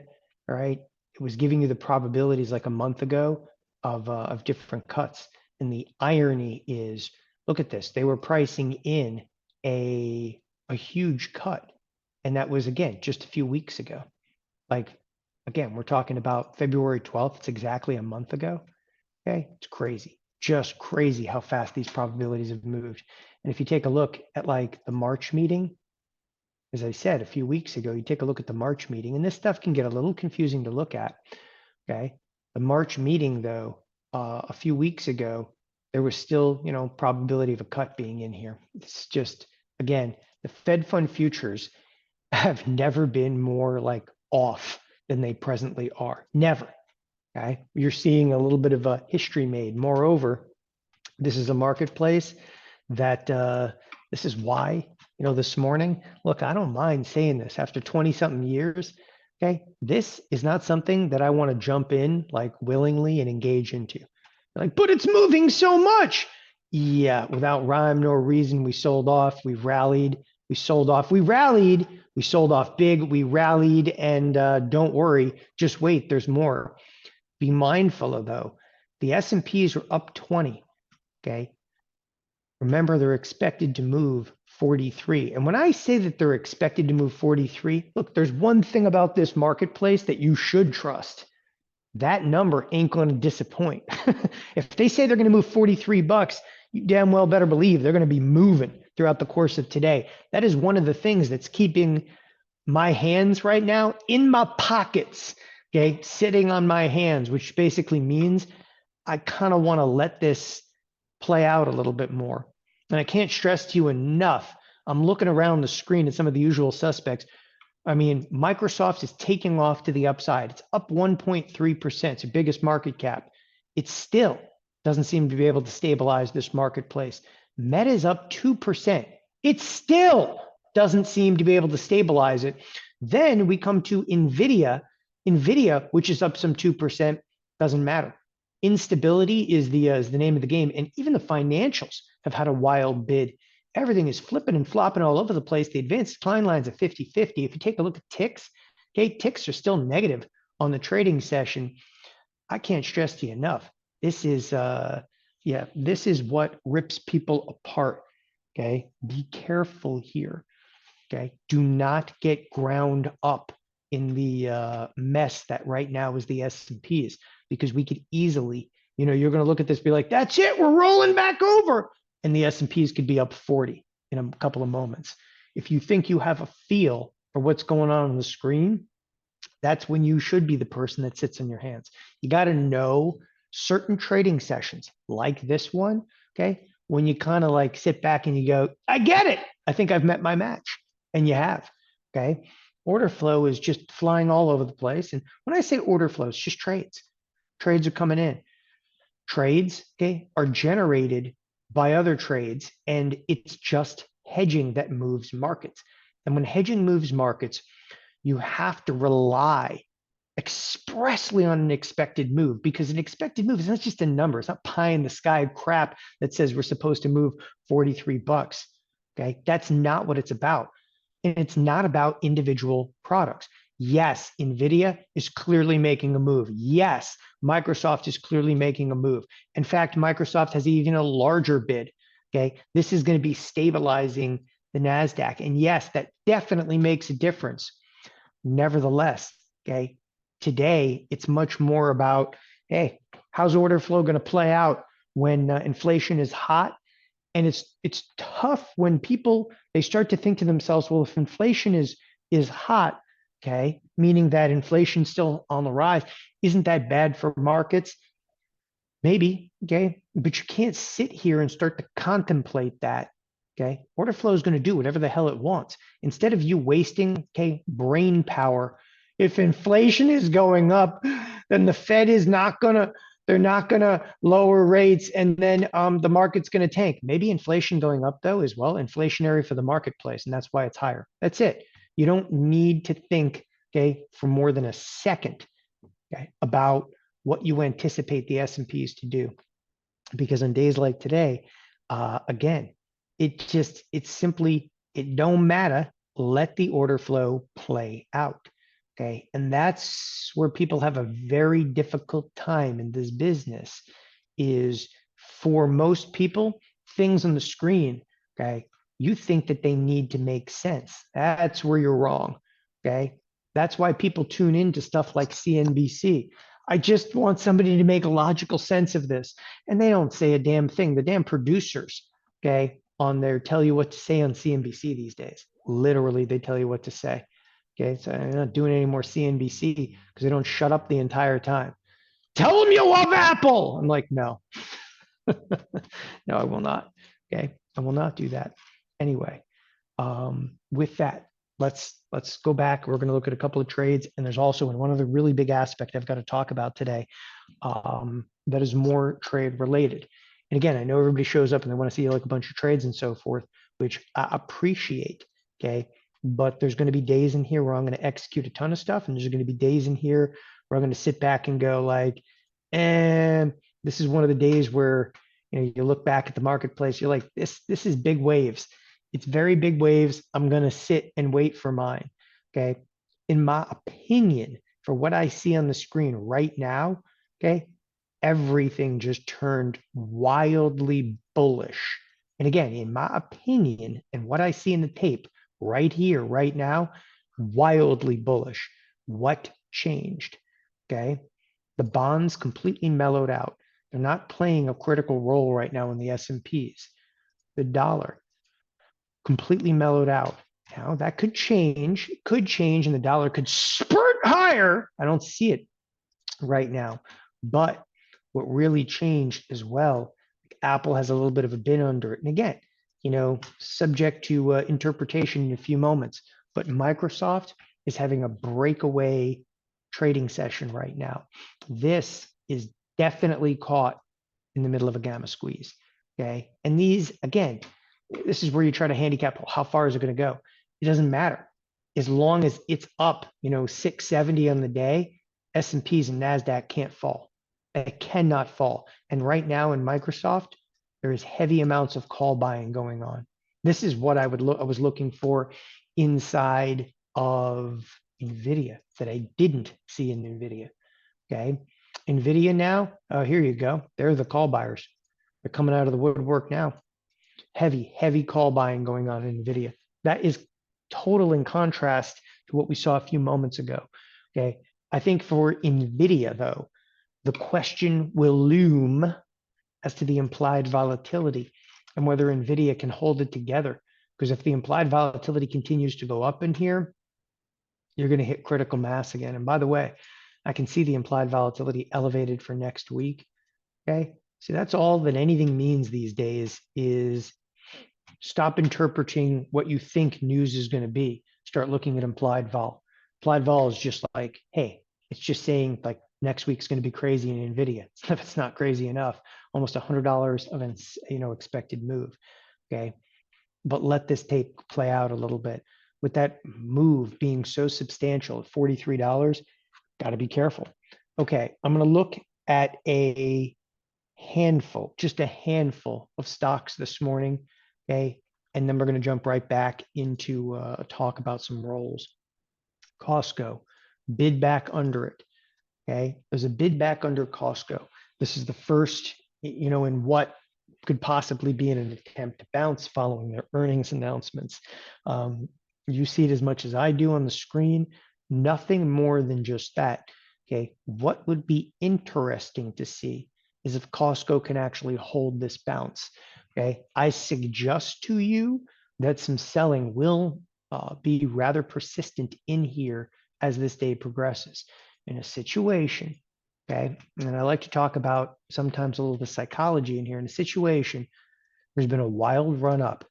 All right, it was giving you the probabilities like a month ago of different cuts. And the irony is, look at this. They were pricing in a huge cut, and that was again just a few weeks ago. Like again, we're talking about February 12th. It's exactly a month ago. Okay, it's crazy, just crazy how fast these probabilities have moved. And if you take a look at like the March meeting, as I said a few weeks ago, you take a look at the March meeting, and this stuff can get a little confusing to look at. Okay, the March meeting though, a few weeks ago, there was still, you know, probability of a cut being in here. It's just, again, the Fed fund futures have never been more like off than they presently are. Never. Okay, you're seeing a little bit of a history made. Moreover, this is a marketplace that this is why, you know, this morning, look, I don't mind saying this after 20 something years. Okay, this is not something that I want to jump in like willingly and engage into. Like, but it's moving so much. Yeah, without rhyme nor reason, we sold off, we rallied, we sold off, we rallied, we sold off big, we rallied, and don't worry, just wait, there's more. Be mindful of though, the S&Ps are up 20, okay? Remember, they're expected to move 43. And when I say that they're expected to move 43, look, there's one thing about this marketplace that you should trust. That number ain't going to disappoint. If they say they're going to move 43 bucks, you damn well better believe they're going to be moving throughout the course of today. That is one of the things that's keeping my hands right now in my pockets, okay, sitting on my hands, which basically means I kind of want to let this play out a little bit more. And I can't stress to you enough. I'm looking around the screen at some of the usual suspects. I mean, Microsoft is taking off to the upside. It's up 1.3%. It's the biggest market cap. It still doesn't seem to be able to stabilize this marketplace. Meta is up 2%. It still doesn't seem to be able to stabilize it. Then we come to Nvidia. Nvidia, which is up some 2%, doesn't matter. Instability is the name of the game. And even the financials have had a wild bid. Everything is flipping and flopping all over the place. The advanced decline lines are 50-50. If you take a look at ticks, okay, ticks are still negative on the trading session. I can't stress to you enough. This is this is what rips people apart. Okay, be careful here. Okay, do not get ground up in the mess that right now is the S&Ps, because we could easily, you know, you're going to look at this, be like, that's it, we're rolling back over, and the S&Ps could be up 40 in a couple of moments. If you think you have a feel for what's going on the screen, that's when you should be the person that sits on your hands. You got to know certain trading sessions like this one, okay? When you kind of like sit back and you go, I get it. I think I've met my match. And you have, okay? Order flow is just flying all over the place. And when I say order flow, it's just trades. Trades are coming in. Trades, okay, are generated by other trades, and it's just hedging that moves markets. And when hedging moves markets, you have to rely expressly on an expected move, because an expected move is not just a number. It's not pie in the sky crap that says we're supposed to move 43 bucks. Okay, that's not what it's about. And it's not about individual products. Yes, Nvidia is clearly making a move. Yes, Microsoft is clearly making a move. In fact, Microsoft has even a larger bid. Okay, this is going to be stabilizing the Nasdaq. And yes, that definitely makes a difference. Nevertheless, okay, today it's much more about, hey, how's order flow going to play out when inflation is hot? And it's tough when people, they start to think to themselves, well, if inflation is hot, okay, meaning that inflation's still on the rise, isn't that bad for markets? Maybe, okay, but you can't sit here and start to contemplate that. Okay, order flow is going to do whatever the hell it wants. Instead of you wasting, okay, brain power. If inflation is going up, then the Fed is not gonna, they're not gonna lower rates, and then the market's gonna tank. Maybe inflation going up though is, well, inflationary for the marketplace, and that's why it's higher. That's it. You don't need to think, okay, for more than a second, okay, about what you anticipate the S&Ps to do. Because on days like today, again, it's simply, it don't matter. Let the order flow play out. Okay. And that's where people have a very difficult time in this business is for most people, things on the screen, okay, you think that they need to make sense. That's where you're wrong. Okay. That's why people tune into stuff like CNBC. I just want somebody to make a logical sense of this. And they don't say a damn thing. The damn producers, okay, on there tell you what to say on CNBC these days. Literally, they tell you what to say. Okay, so I'm not doing any more CNBC because they don't shut up the entire time. Tell them you love Apple. I'm like, no, no, I will not. Okay, I will not do that. Anyway, with that, let's go back. We're going to look at a couple of trades, and there's also one other really big aspect I've got to talk about today that is more trade related. And again, I know everybody shows up and they want to see like a bunch of trades and so forth, which I appreciate. Okay, but there's going to be days in here where I'm going to execute a ton of stuff, and there's going to be days in here where I'm going to sit back and go like, and this is one of the days where you look back at the marketplace, you're like, this is big waves. It's very big waves. I'm going to sit and wait for mine. Okay. In my opinion, for what I see on the screen right now, okay, everything just turned wildly bullish. And again, in my opinion, and what I see in the tape right here, right now, wildly bullish. What changed? Okay. The bonds completely mellowed out. They're not playing a critical role right now in the S&Ps. The dollar completely mellowed out. Now that could change. It could change, and the dollar could spurt higher. I don't see it right now. But what really changed as well, Apple has a little bit of a bin under it. And again, subject to interpretation in a few moments. But Microsoft is having a breakaway trading session right now. This is definitely caught in the middle of a gamma squeeze. Okay. And these, again, this is where you try to handicap how far is it going to go. It doesn't matter. As long as it's up, 670 on the day, S&Ps and Nasdaq can't fall. It cannot fall. And right now in Microsoft, there is heavy amounts of call buying going on. This is what I was looking for inside of Nvidia that I didn't see in Nvidia. Okay. Nvidia now, oh, here you go. They're the call buyers. They're coming out of the woodwork now. Heavy call buying going on in Nvidia. That is total in contrast to what we saw a few moments ago. Okay. I think for Nvidia, though, the question will loom as to the implied volatility and whether Nvidia can hold it together. Because if the implied volatility continues to go up in here, you're going to hit critical mass again. And by the way, I can see the implied volatility elevated for next week. Okay. See, that's all that anything means these days is stop interpreting what you think news is going to be. Start looking at implied vol. Implied vol is just like, hey, it's just saying like next week's going to be crazy in Nvidia. If it's not crazy enough, almost $100 of expected move. Okay, but let this tape play out a little bit. With that move being so substantial at $43, got to be careful. Okay, I'm going to look at just a handful of stocks this morning. Okay, and then we're going to jump right back into talk about some rolls. Costco, bid back under it. Okay, there's a bid back under Costco. This is the first, in what could possibly be an attempt to bounce following their earnings announcements. You see it as much as I do on the screen. Nothing more than just that. Okay, what would be interesting to see is if Costco can actually hold this bounce. Okay, I suggest to you that some selling will be rather persistent in here as this day progresses. In a situation, Okay. And I like to talk about sometimes a little bit of psychology in here. In a situation, there's been a wild run up.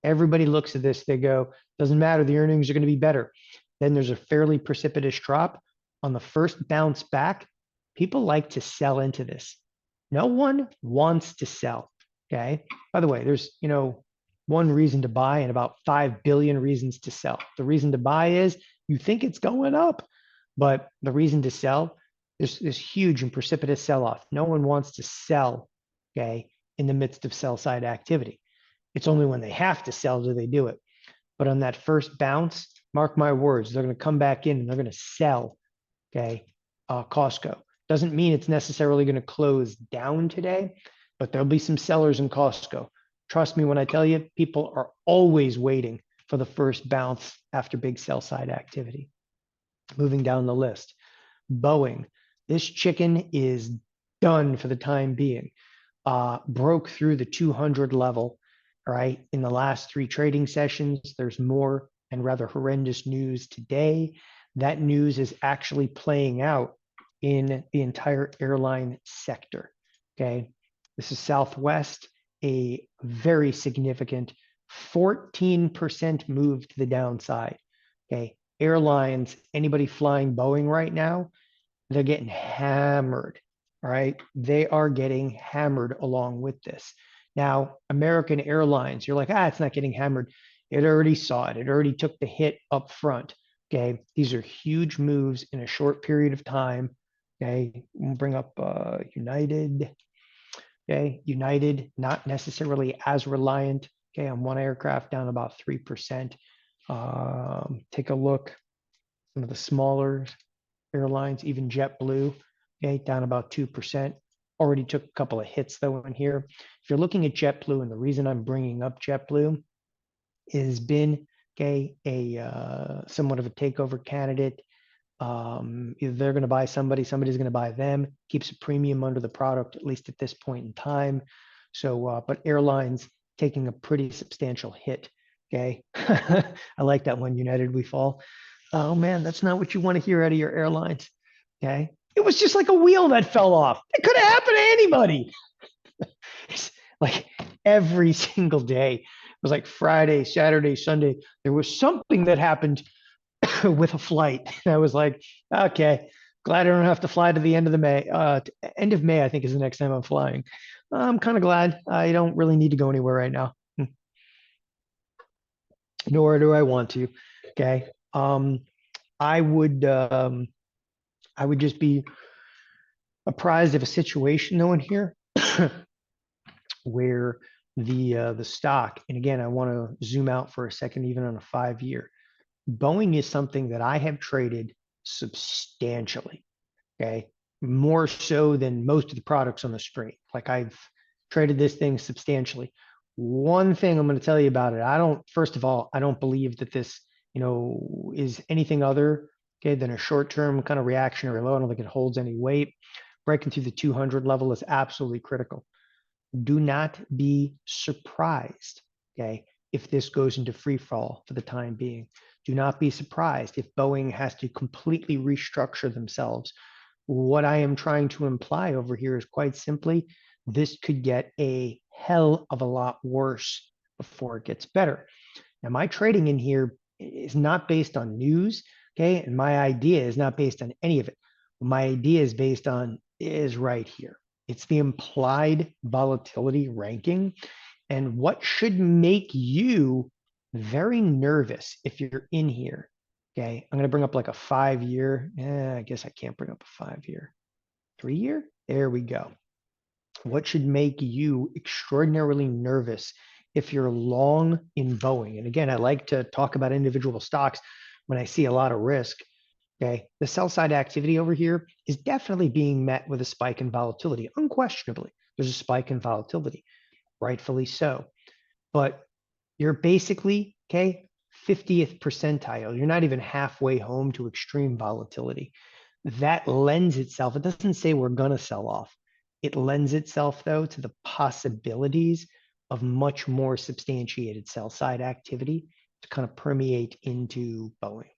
Everybody looks at this, they go, doesn't matter, the earnings are going to be better. Then there's a fairly precipitous drop. On the first bounce back, people like to sell into this. No one wants to sell. Okay. By the way, there's, one reason to buy and about 5 billion reasons to sell. The reason to buy is you think it's going up, but the reason to sell is this huge and precipitous sell off. No one wants to sell, okay, in the midst of sell side activity. It's only when they have to sell do they do it. But on that first bounce, mark my words, they're going to come back in and they're going to sell, okay, Costco. Doesn't mean it's necessarily going to close down today, but there'll be some sellers in Costco. Trust me when I tell you, people are always waiting for the first bounce after big sell side activity. Moving down the list, Boeing. This chicken is done for the time being. Broke through the 200 level, right? In the last 3 trading sessions, there's more and rather horrendous news today. That news is actually playing out in the entire airline sector, okay? This is Southwest, a very significant 14% move to the downside, okay? Airlines, anybody flying Boeing right now, they're getting hammered, right? They are getting hammered along with this. Now, American Airlines, you're like, it's not getting hammered. It already saw it. It already took the hit up front. Okay. These are huge moves in a short period of time. Okay. We'll bring up United. Okay. United, not necessarily as reliant. Okay. On one aircraft, down about 3%. Take a look. Some of the smaller airlines, even JetBlue, okay, down about 2%. Already took a couple of hits though in here. If you're looking at JetBlue, and the reason I'm bringing up JetBlue is been, okay, a somewhat of a takeover candidate. Either they're going to buy somebody, somebody's going to buy them. Keeps a premium under the product, at least at this point in time. So, but airlines taking a pretty substantial hit. Okay, I like that one. United, we fall. Oh man, that's not what you want to hear out of your airlines. Okay. It was just like a wheel that fell off. It could have happened to anybody. It's like every single day. It was like Friday, Saturday, Sunday. There was something that happened with a flight. And I was like, okay, glad I don't have to fly to the end of the May. End of May, I think, is the next time I'm flying. I'm kind of glad I don't really need to go anywhere right now. Nor do I want to. Okay. I would just be apprised of a situation though in here where the stock, and again, I want to zoom out for a second, even on a 5-year. Boeing is something that I have traded substantially. Okay, more so than most of the products on the screen. Like I've traded this thing substantially. One thing I'm going to tell you about it, first of all, I don't believe that this, is anything other, okay, than a short-term kind of reactionary low. I don't think it holds any weight. Breaking through the 200 level is absolutely critical. Do not be surprised, okay, if this goes into free fall for the time being. Do not be surprised if Boeing has to completely restructure themselves. What I am trying to imply over here is quite simply, this could get a hell of a lot worse before it gets better. Now, my trading in here is not based on news, okay? And my idea is not based on any of it. What my idea is based on is right here. It's the implied volatility ranking. And what should make you very nervous if you're in here, okay? I'm going to bring up like a 5-year. I guess I can't bring up a 5-year. 3-year? There we go. What should make you extraordinarily nervous if you're long in Boeing? And again, I like to talk about individual stocks when I see a lot of risk. Okay, the sell side activity over here is definitely being met with a spike in volatility. Unquestionably, there's a spike in volatility, rightfully so. But you're basically, okay, 50th percentile. You're not even halfway home to extreme volatility. That lends itself, it doesn't say we're going to sell off. It lends itself, though, to the possibilities of much more substantiated sell side activity to kind of permeate into Boeing.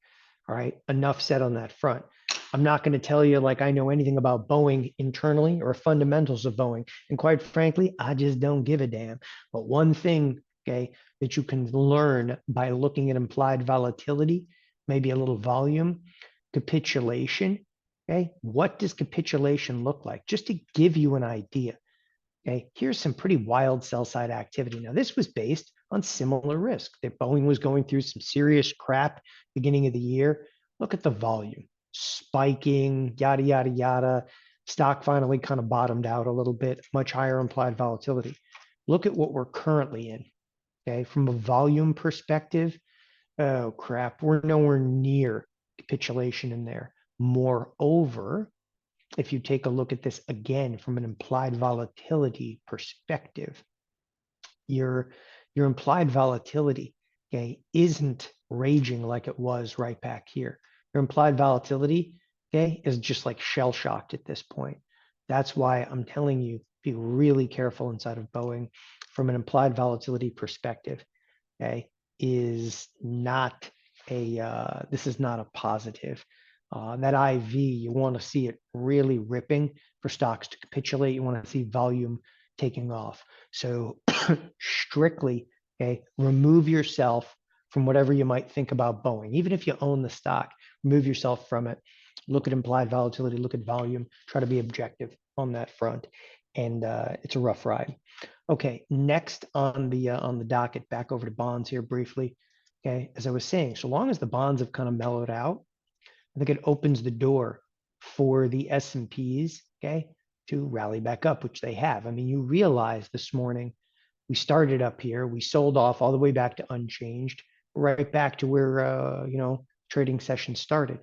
All right, enough said on that front. I'm not going to tell you like I know anything about Boeing internally or fundamentals of Boeing. And quite frankly, I just don't give a damn. But one thing, okay, that you can learn by looking at implied volatility, maybe a little volume, capitulation. Okay, what does capitulation look like? Just to give you an idea. Okay, here's some pretty wild sell side activity. Now, this was based on similar risk that Boeing was going through some serious crap beginning of the year. Look at the volume spiking, yada, yada, yada. Stock finally kind of bottomed out a little bit, much higher implied volatility. Look at what we're currently in. Okay, from a volume perspective, oh crap, we're nowhere near capitulation in there. Moreover, if you take a look at this again from an implied volatility perspective, your implied volatility, okay, isn't raging like it was right back here. Your implied volatility, okay, is just like shell shocked at this point. That's why I'm telling you, be really careful inside of Boeing from an implied volatility perspective, okay, is not this is not a positive. That IV, you want to see it really ripping for stocks to capitulate. You want to see volume taking off. So strictly, okay, remove yourself from whatever you might think about Boeing. Even if you own the stock, remove yourself from it. Look at implied volatility, look at volume, try to be objective on that front. And it's a rough ride. Okay, next on the docket, back over to bonds here briefly. Okay, as I was saying, so long as the bonds have kind of mellowed out, I think it opens the door for the S&Ps, okay, to rally back up, which they have. I mean, you realize this morning we started up here, we sold off all the way back to unchanged, right back to where trading session started.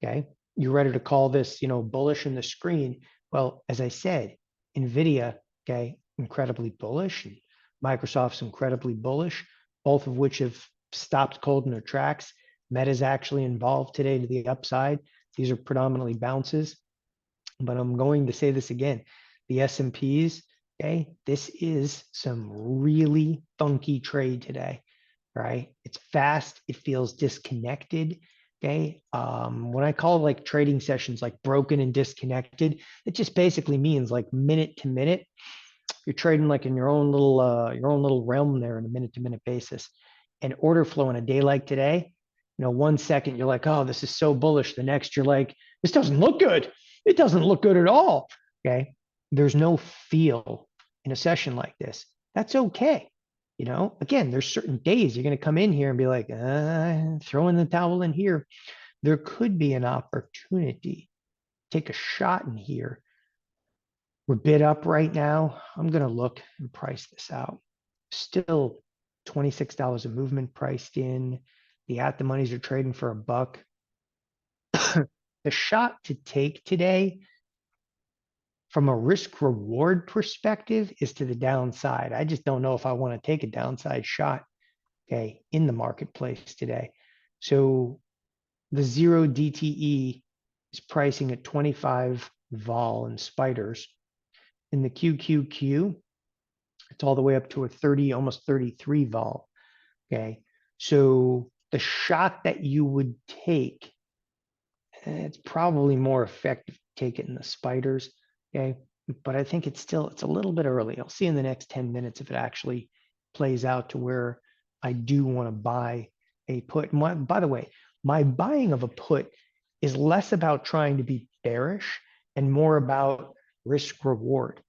Okay, you're ready to call this bullish in the screen. Well, as I said, Nvidia, okay, incredibly bullish, and Microsoft's incredibly bullish, both of which have stopped cold in their tracks. Meta's actually involved today to the upside. These are predominantly bounces, but I'm going to say this again. The S&Ps, okay, this is some really funky trade today, right? It's fast. It feels disconnected. Okay. When I call like trading sessions like broken and disconnected, it just basically means like minute to minute. You're trading like in your own little realm there on a minute to minute basis. And order flow in a day like today, 1 second you're like, oh, this is so bullish. The next you're like, this doesn't look good. It doesn't look good at all. Okay. There's no feel in a session like this. That's okay. Again, there's certain days you're going to come in here and be like, throw in the towel in here. There could be an opportunity. Take a shot in here. We're bid up right now. I'm going to look and price this out. Still $26 a movement priced in. The at the monies are trading for $1. The shot to take today from a risk reward perspective is to the downside. I just don't know if I want to take a downside shot, okay, in the marketplace today. So the 0 DTE is pricing at 25 vol in spiders. In the QQQ, it's all the way up to a 30, almost 33 vol. Okay. So the shot that you would take, it's probably more effective to take it in the spiders. Okay. But I think it's a little bit early. I'll see in the next 10 minutes if it actually plays out to where I do want to buy a put. By the way, my buying of a put is less about trying to be bearish and more about risk reward.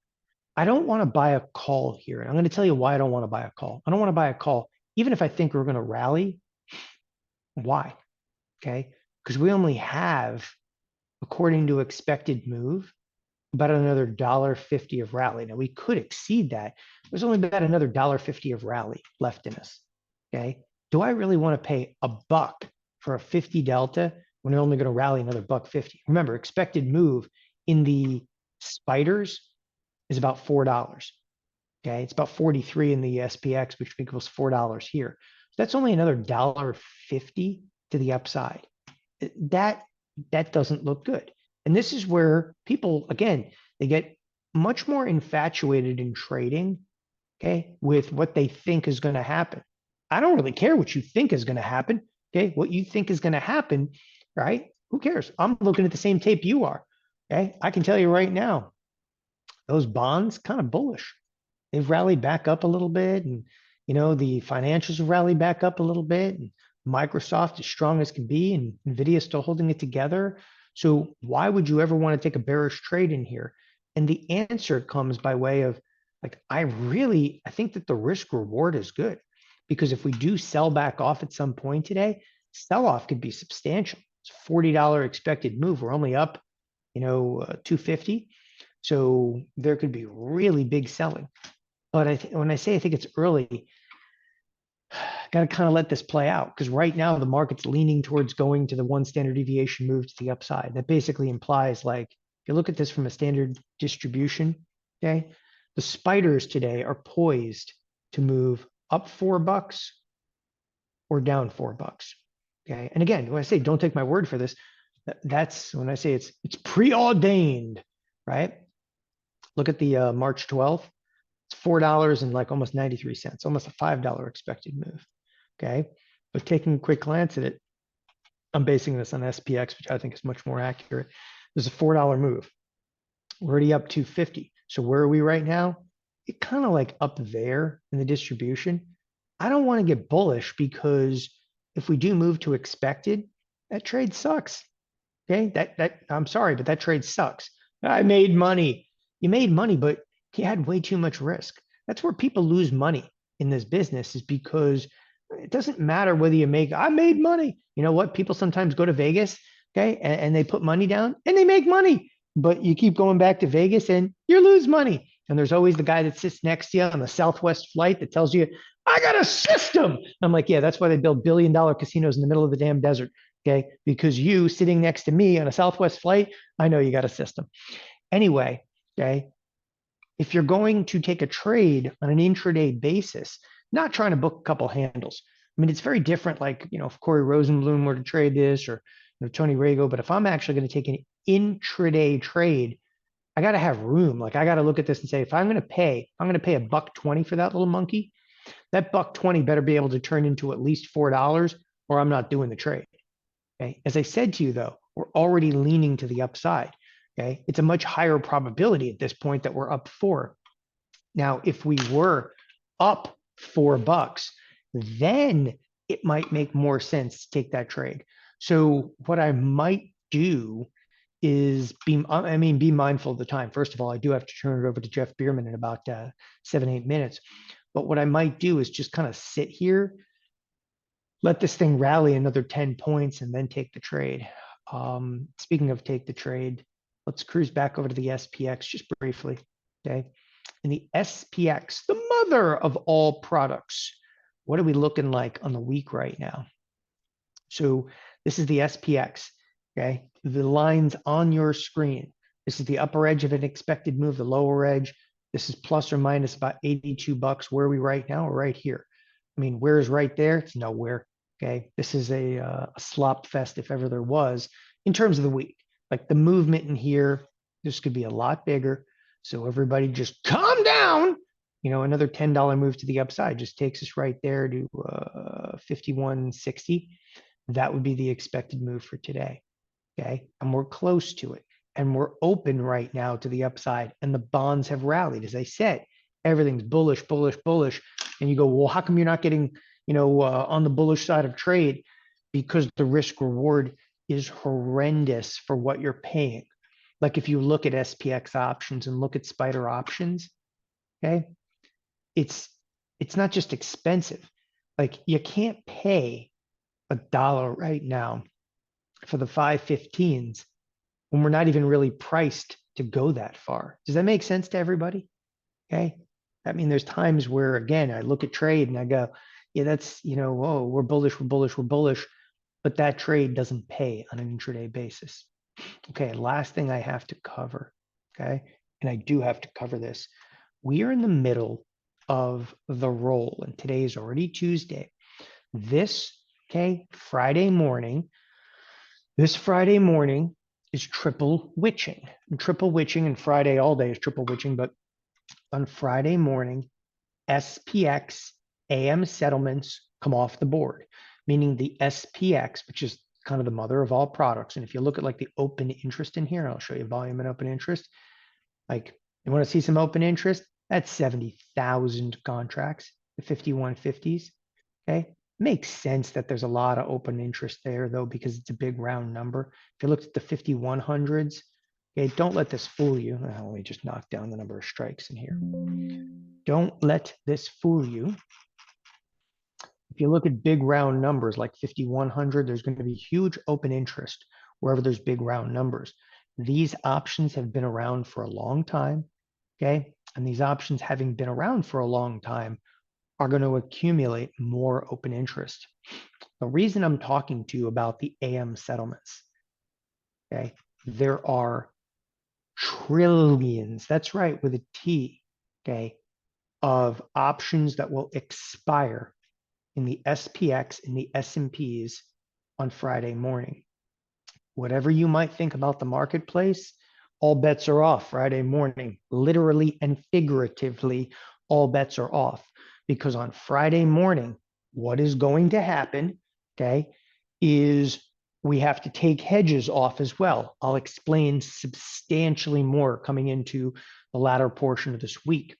I don't want to buy a call here. And I'm going to tell you why I don't want to buy a call. I don't want to buy a call, even if I think we're going to rally. Why? Okay. Because we only have, according to expected move, about another $1.50 of rally. Now we could exceed that. There's only about another $1.50 of rally left in us. Okay. Do I really want to pay $1 for a 50 delta when we're only going to rally another $1.50? Remember, expected move in the spiders is about $4. Okay, it's about 43 in the SPX, which equals $4 here. That's only another $1.50 to the upside. That doesn't look good. And this is where people, again, they get much more infatuated in trading, okay, with what they think is going to happen. I don't really care what you think is going to happen. Okay, what you think is going to happen, right, Who cares? I'm looking at the same tape you are. Okay. I can tell you right now, those bonds kind of bullish. They've rallied back up a little bit, and the financials have rallied back up a little bit, and Microsoft is strong as can be, and Nvidia is still holding it together. So why would you ever want to take a bearish trade in here? And the answer comes by way of like, I think that the risk reward is good, because if we do sell back off at some point today, sell off could be substantial. It's a $40 expected move. We're only up, 250. So there could be really big selling. But when I say I think it's early, got to kind of let this play out, because right now the market's leaning towards going to the one standard deviation move to the upside. That basically implies, like, if you look at this from a standard distribution, okay, the spiders today are poised to move up $4 or down $4. Okay, and again, when I say don't take my word for this, that's when I say it's preordained, right? Look at the March 12th. It's $4 and like almost 93 cents, almost a $5 expected move. Okay. But taking a quick glance at it, I'm basing this on SPX, which I think is much more accurate. There's a $4 move. We're already up 250. So where are we right now? It kind of like up there in the distribution. I don't want to get bullish, because if we do move to expected, that trade sucks. Okay. That I'm sorry, but that trade sucks. I made money. You made money, but you had way too much risk. That's where people lose money in this business, is because it doesn't matter whether I made money. You know what? People sometimes go to Vegas, okay, and they put money down and they make money, but you keep going back to Vegas and you lose money. And there's always the guy that sits next to you on the Southwest flight that tells you, I got a system. I'm like, yeah, that's why they build billion-dollar casinos in the middle of the damn desert. Okay. Because you sitting next to me on a Southwest flight, I know you got a system. Anyway, okay, if you're going to take a trade on an intraday basis, not trying to book a couple handles. I mean, it's very different. Like, if Corey Rosenblum were to trade this, or Tony Rago, but if I'm actually going to take an intraday trade, I got to have room. Like, I got to look at this and say, if I'm going to pay $1.20 for that little monkey, that $1.20 better be able to turn into at least $4, or I'm not doing the trade. Okay. As I said to you, though, we're already leaning to the upside. Okay. It's a much higher probability at this point that we're up 4. Now, if we were up $4, then it might make more sense to take that trade. So what I might do is be mindful of the time. First of all, I do have to turn it over to Jeff Bierman in about 7-8 minutes. But what I might do is just kind of sit here, let this thing rally another 10 points, and then take the trade. Speaking of take the trade, let's cruise back over to the SPX just briefly. Okay. And the SPX, the mother of all products, what are we looking like on the week right now? So this is the SPX. Okay. The lines on your screen. This is the upper edge of an expected move, the lower edge. This is plus or minus about $82. Where are we right now? We're right here. I mean, where is right there? It's nowhere. Okay. This is a slop fest, if ever there was, in terms of the week. Like the movement in here, this could be a lot bigger. So everybody just calm down. Another $10 move to the upside just takes us right there to 51.60. That would be the expected move for today. Okay. And we're close to it. And we're open right now to the upside. And the bonds have rallied. As I said, everything's bullish, bullish, bullish. And you go, well, how come you're not getting, on the bullish side of trade? Because the risk reward is horrendous for what you're paying. Like if you look at SPX options and look at spider options, okay, it's not just expensive. Like you can't pay $1 right now for the 515s when we're not even really priced to go that far. Does that make sense to everybody? Okay. I mean, there's times where, again, I look at trade and I go, yeah, that's, whoa, we're bullish, we're bullish, we're bullish. But that trade doesn't pay on an intraday basis. Okay, last thing I have to cover, okay, and I do have to cover this. We are in the middle of the roll, and today is already Tuesday. This Friday morning is triple witching. And triple witching, and Friday all day is triple witching, but on Friday morning, SPX AM settlements come off the board, meaning the SPX, which is kind of the mother of all products. And if you look at like the open interest in here, I'll show you volume and open interest. Like, you want to see some open interest? That's 70,000 contracts, the 5150s. Okay. Makes sense that there's a lot of open interest there, though, because it's a big round number. If you look at the 5100s, okay, don't let this fool you. Let me just knock down the number of strikes in here. Don't let this fool you. If you look at big round numbers like 5100, there's going to be huge open interest wherever there's big round numbers. These options have been around for a long time, okay? And these options, having been around for a long time, are going to accumulate more open interest. The reason I'm talking to you about the AM settlements, okay? There are trillions, that's right, with a T, okay, of options that will expire in the SPX and the S&Ps on Friday morning. Whatever you might think about the marketplace, all bets are off Friday morning. Literally and figuratively, all bets are off. Because on Friday morning, what is going to happen, okay, is we have to take hedges off as well. I'll explain substantially more coming into the latter portion of this week,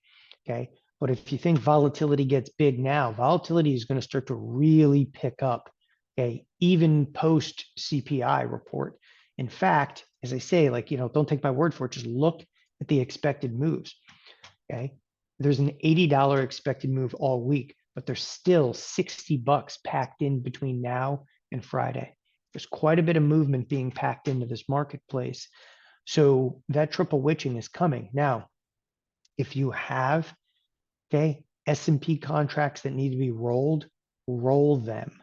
okay? But if you think volatility gets big now, volatility is going to start to really pick up, okay, even post CPI report. In fact, as I say, like, don't take my word for it, just look at the expected moves, okay? There's an $80 expected move all week, but there's still $60 packed in between now and Friday. There's quite a bit of movement being packed into this marketplace. So that triple witching is coming. Now, if you have, okay, S&P contracts that need to be rolled, roll them,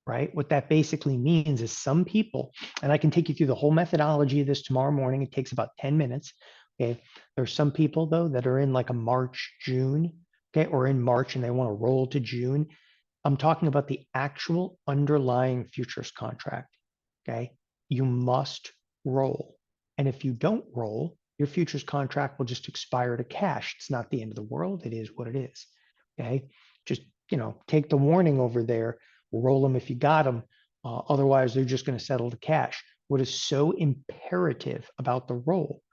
right? What that basically means is some people, and I can take you through the whole methodology of this tomorrow morning. It takes about 10 minutes. Okay. There's some people, though, that are in like a March, June, okay, or in March and they want to roll to June. I'm talking about the actual underlying futures contract. Okay. You must roll. And if you don't roll, your futures contract will just expire to cash. It's not the end of the world. It is what it is. Okay. Just, take the warning over there, roll them if you got them. Otherwise, they're just going to settle to cash. What is so imperative about the roll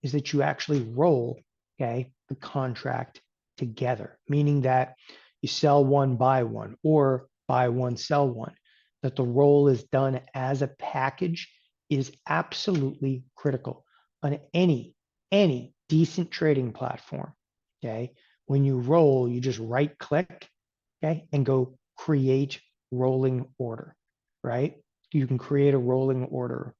is that you actually roll, okay, the contract together, meaning that you sell one, buy one, or buy one, sell one. That the roll is done as a package is absolutely critical on any decent trading platform, okay? When you roll, you just right click, okay, and go create rolling order, right? You can create a rolling order.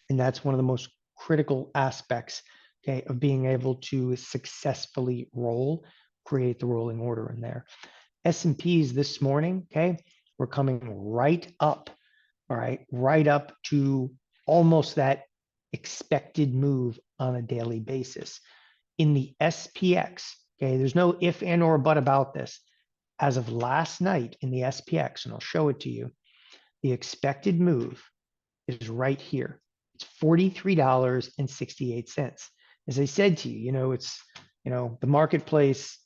And that's one of the most critical aspects, okay, of being able to successfully roll, create the rolling order in there. S&Ps this morning, okay, we're coming right up, all right, right up to almost that expected move on a daily basis. In the SPX, okay, there's no if, and, or but about this. As of last night in the SPX, and I'll show it to you, the expected move is right here. It's $43.68. As I said to you, it's, the marketplace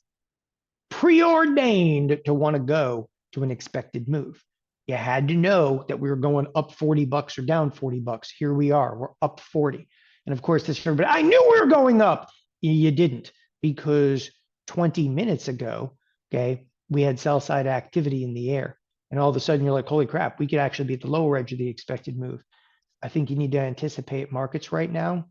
preordained to want to go to an expected move. You had to know that we were going up $40 or down $40. Here we are, we're up 40. And of course, this everybody, I knew we were going up. You didn't, because 20 minutes ago, okay, we had sell side activity in the air. And all of a sudden you're like, holy crap, we could actually be at the lower edge of the expected move. I think you need to anticipate markets right now.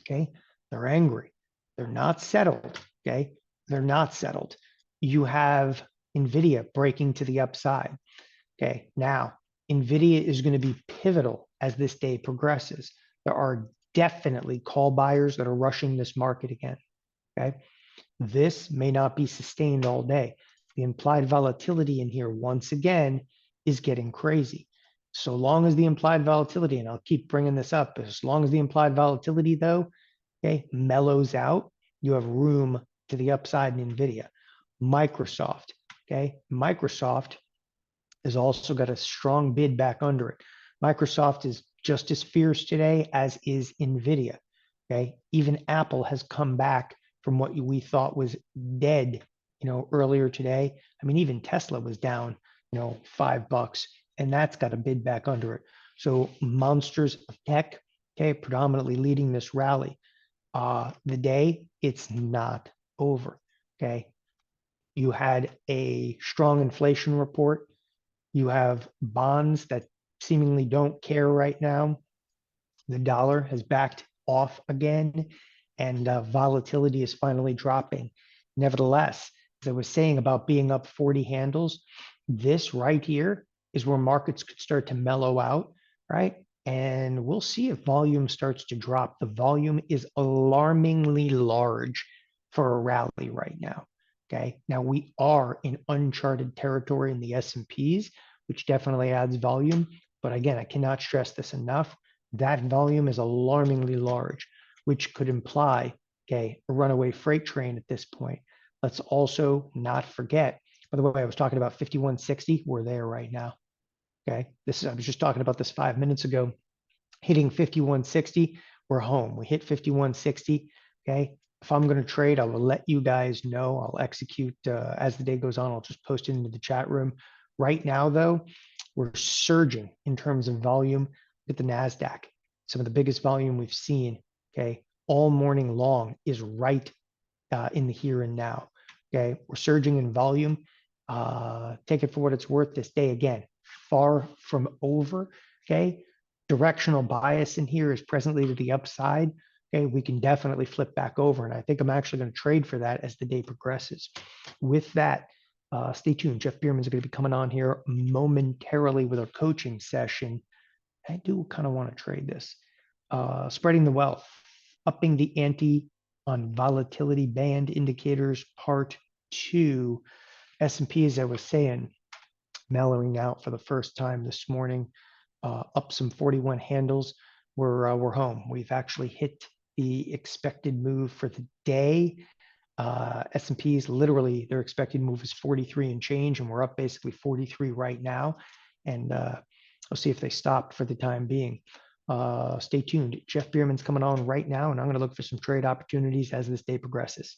Okay. They're angry. They're not settled. Okay. They're not settled. You have Nvidia breaking to the upside. Okay. Now, Nvidia is going to be pivotal as this day progresses. There are definitely call buyers that are rushing this market again. Okay. This may not be sustained all day. The implied volatility in here, once again, is getting crazy. So long as the implied volatility, and I'll keep bringing this up, as long as the implied volatility, though, okay, mellows out, you have room to the upside in Nvidia. Microsoft, okay, Microsoft has also got a strong bid back under it. Microsoft is just as fierce today as is Nvidia, okay? Even Apple has come back from what we thought was dead, earlier today. I mean, even Tesla was down, $5. and that's got a bid back under it. So monsters of tech, okay, predominantly leading this rally. The day, it's not over, okay? You had a strong inflation report. You have bonds that seemingly don't care right now. The dollar has backed off again, and volatility is finally dropping. Nevertheless, as I was saying about being up 40 handles, this right here is where markets could start to mellow out, right? And we'll see if volume starts to drop. The volume is alarmingly large for a rally right now. Okay. Now we are in uncharted territory in the S&Ps, which definitely adds volume. But again, I cannot stress this enough. That volume is alarmingly large, which could imply, okay, a runaway freight train at this point. Let's also not forget, by the way, I was talking about 5160. We're there right now. Okay. I was just talking about this 5 minutes ago. Hitting 5160, we're home. We hit 5160. Okay. If I'm going to trade, I will let you guys know. I'll execute as the day goes on. I'll just post it into the chat room. Right now, though, we're surging in terms of volume. Look at the Nasdaq. Some of the biggest volume we've seen, okay, all morning long is right in the here and now. Okay, we're surging in volume. Take it for what it's worth. This day again, far from over. Okay, directional bias in here is presently to the upside. Okay, we can definitely flip back over, and I think I'm actually going to trade for that as the day progresses. With that, stay tuned. Jeff Bierman's going to be coming on here momentarily with a coaching session. I do kind of want to trade this. Spreading the wealth, upping the ante on volatility band indicators, part 2. S&P, as I was saying, mellowing out for the first time this morning, up some 41 handles. We're home. We've actually hit the expected move for the day. S&P's literally, their expected move is 43 and change, and we're up basically 43 right now. And I'll see if they stopped for the time being. Stay tuned. Jeff Bierman's coming on right now, and I'm going to look for some trade opportunities as this day progresses.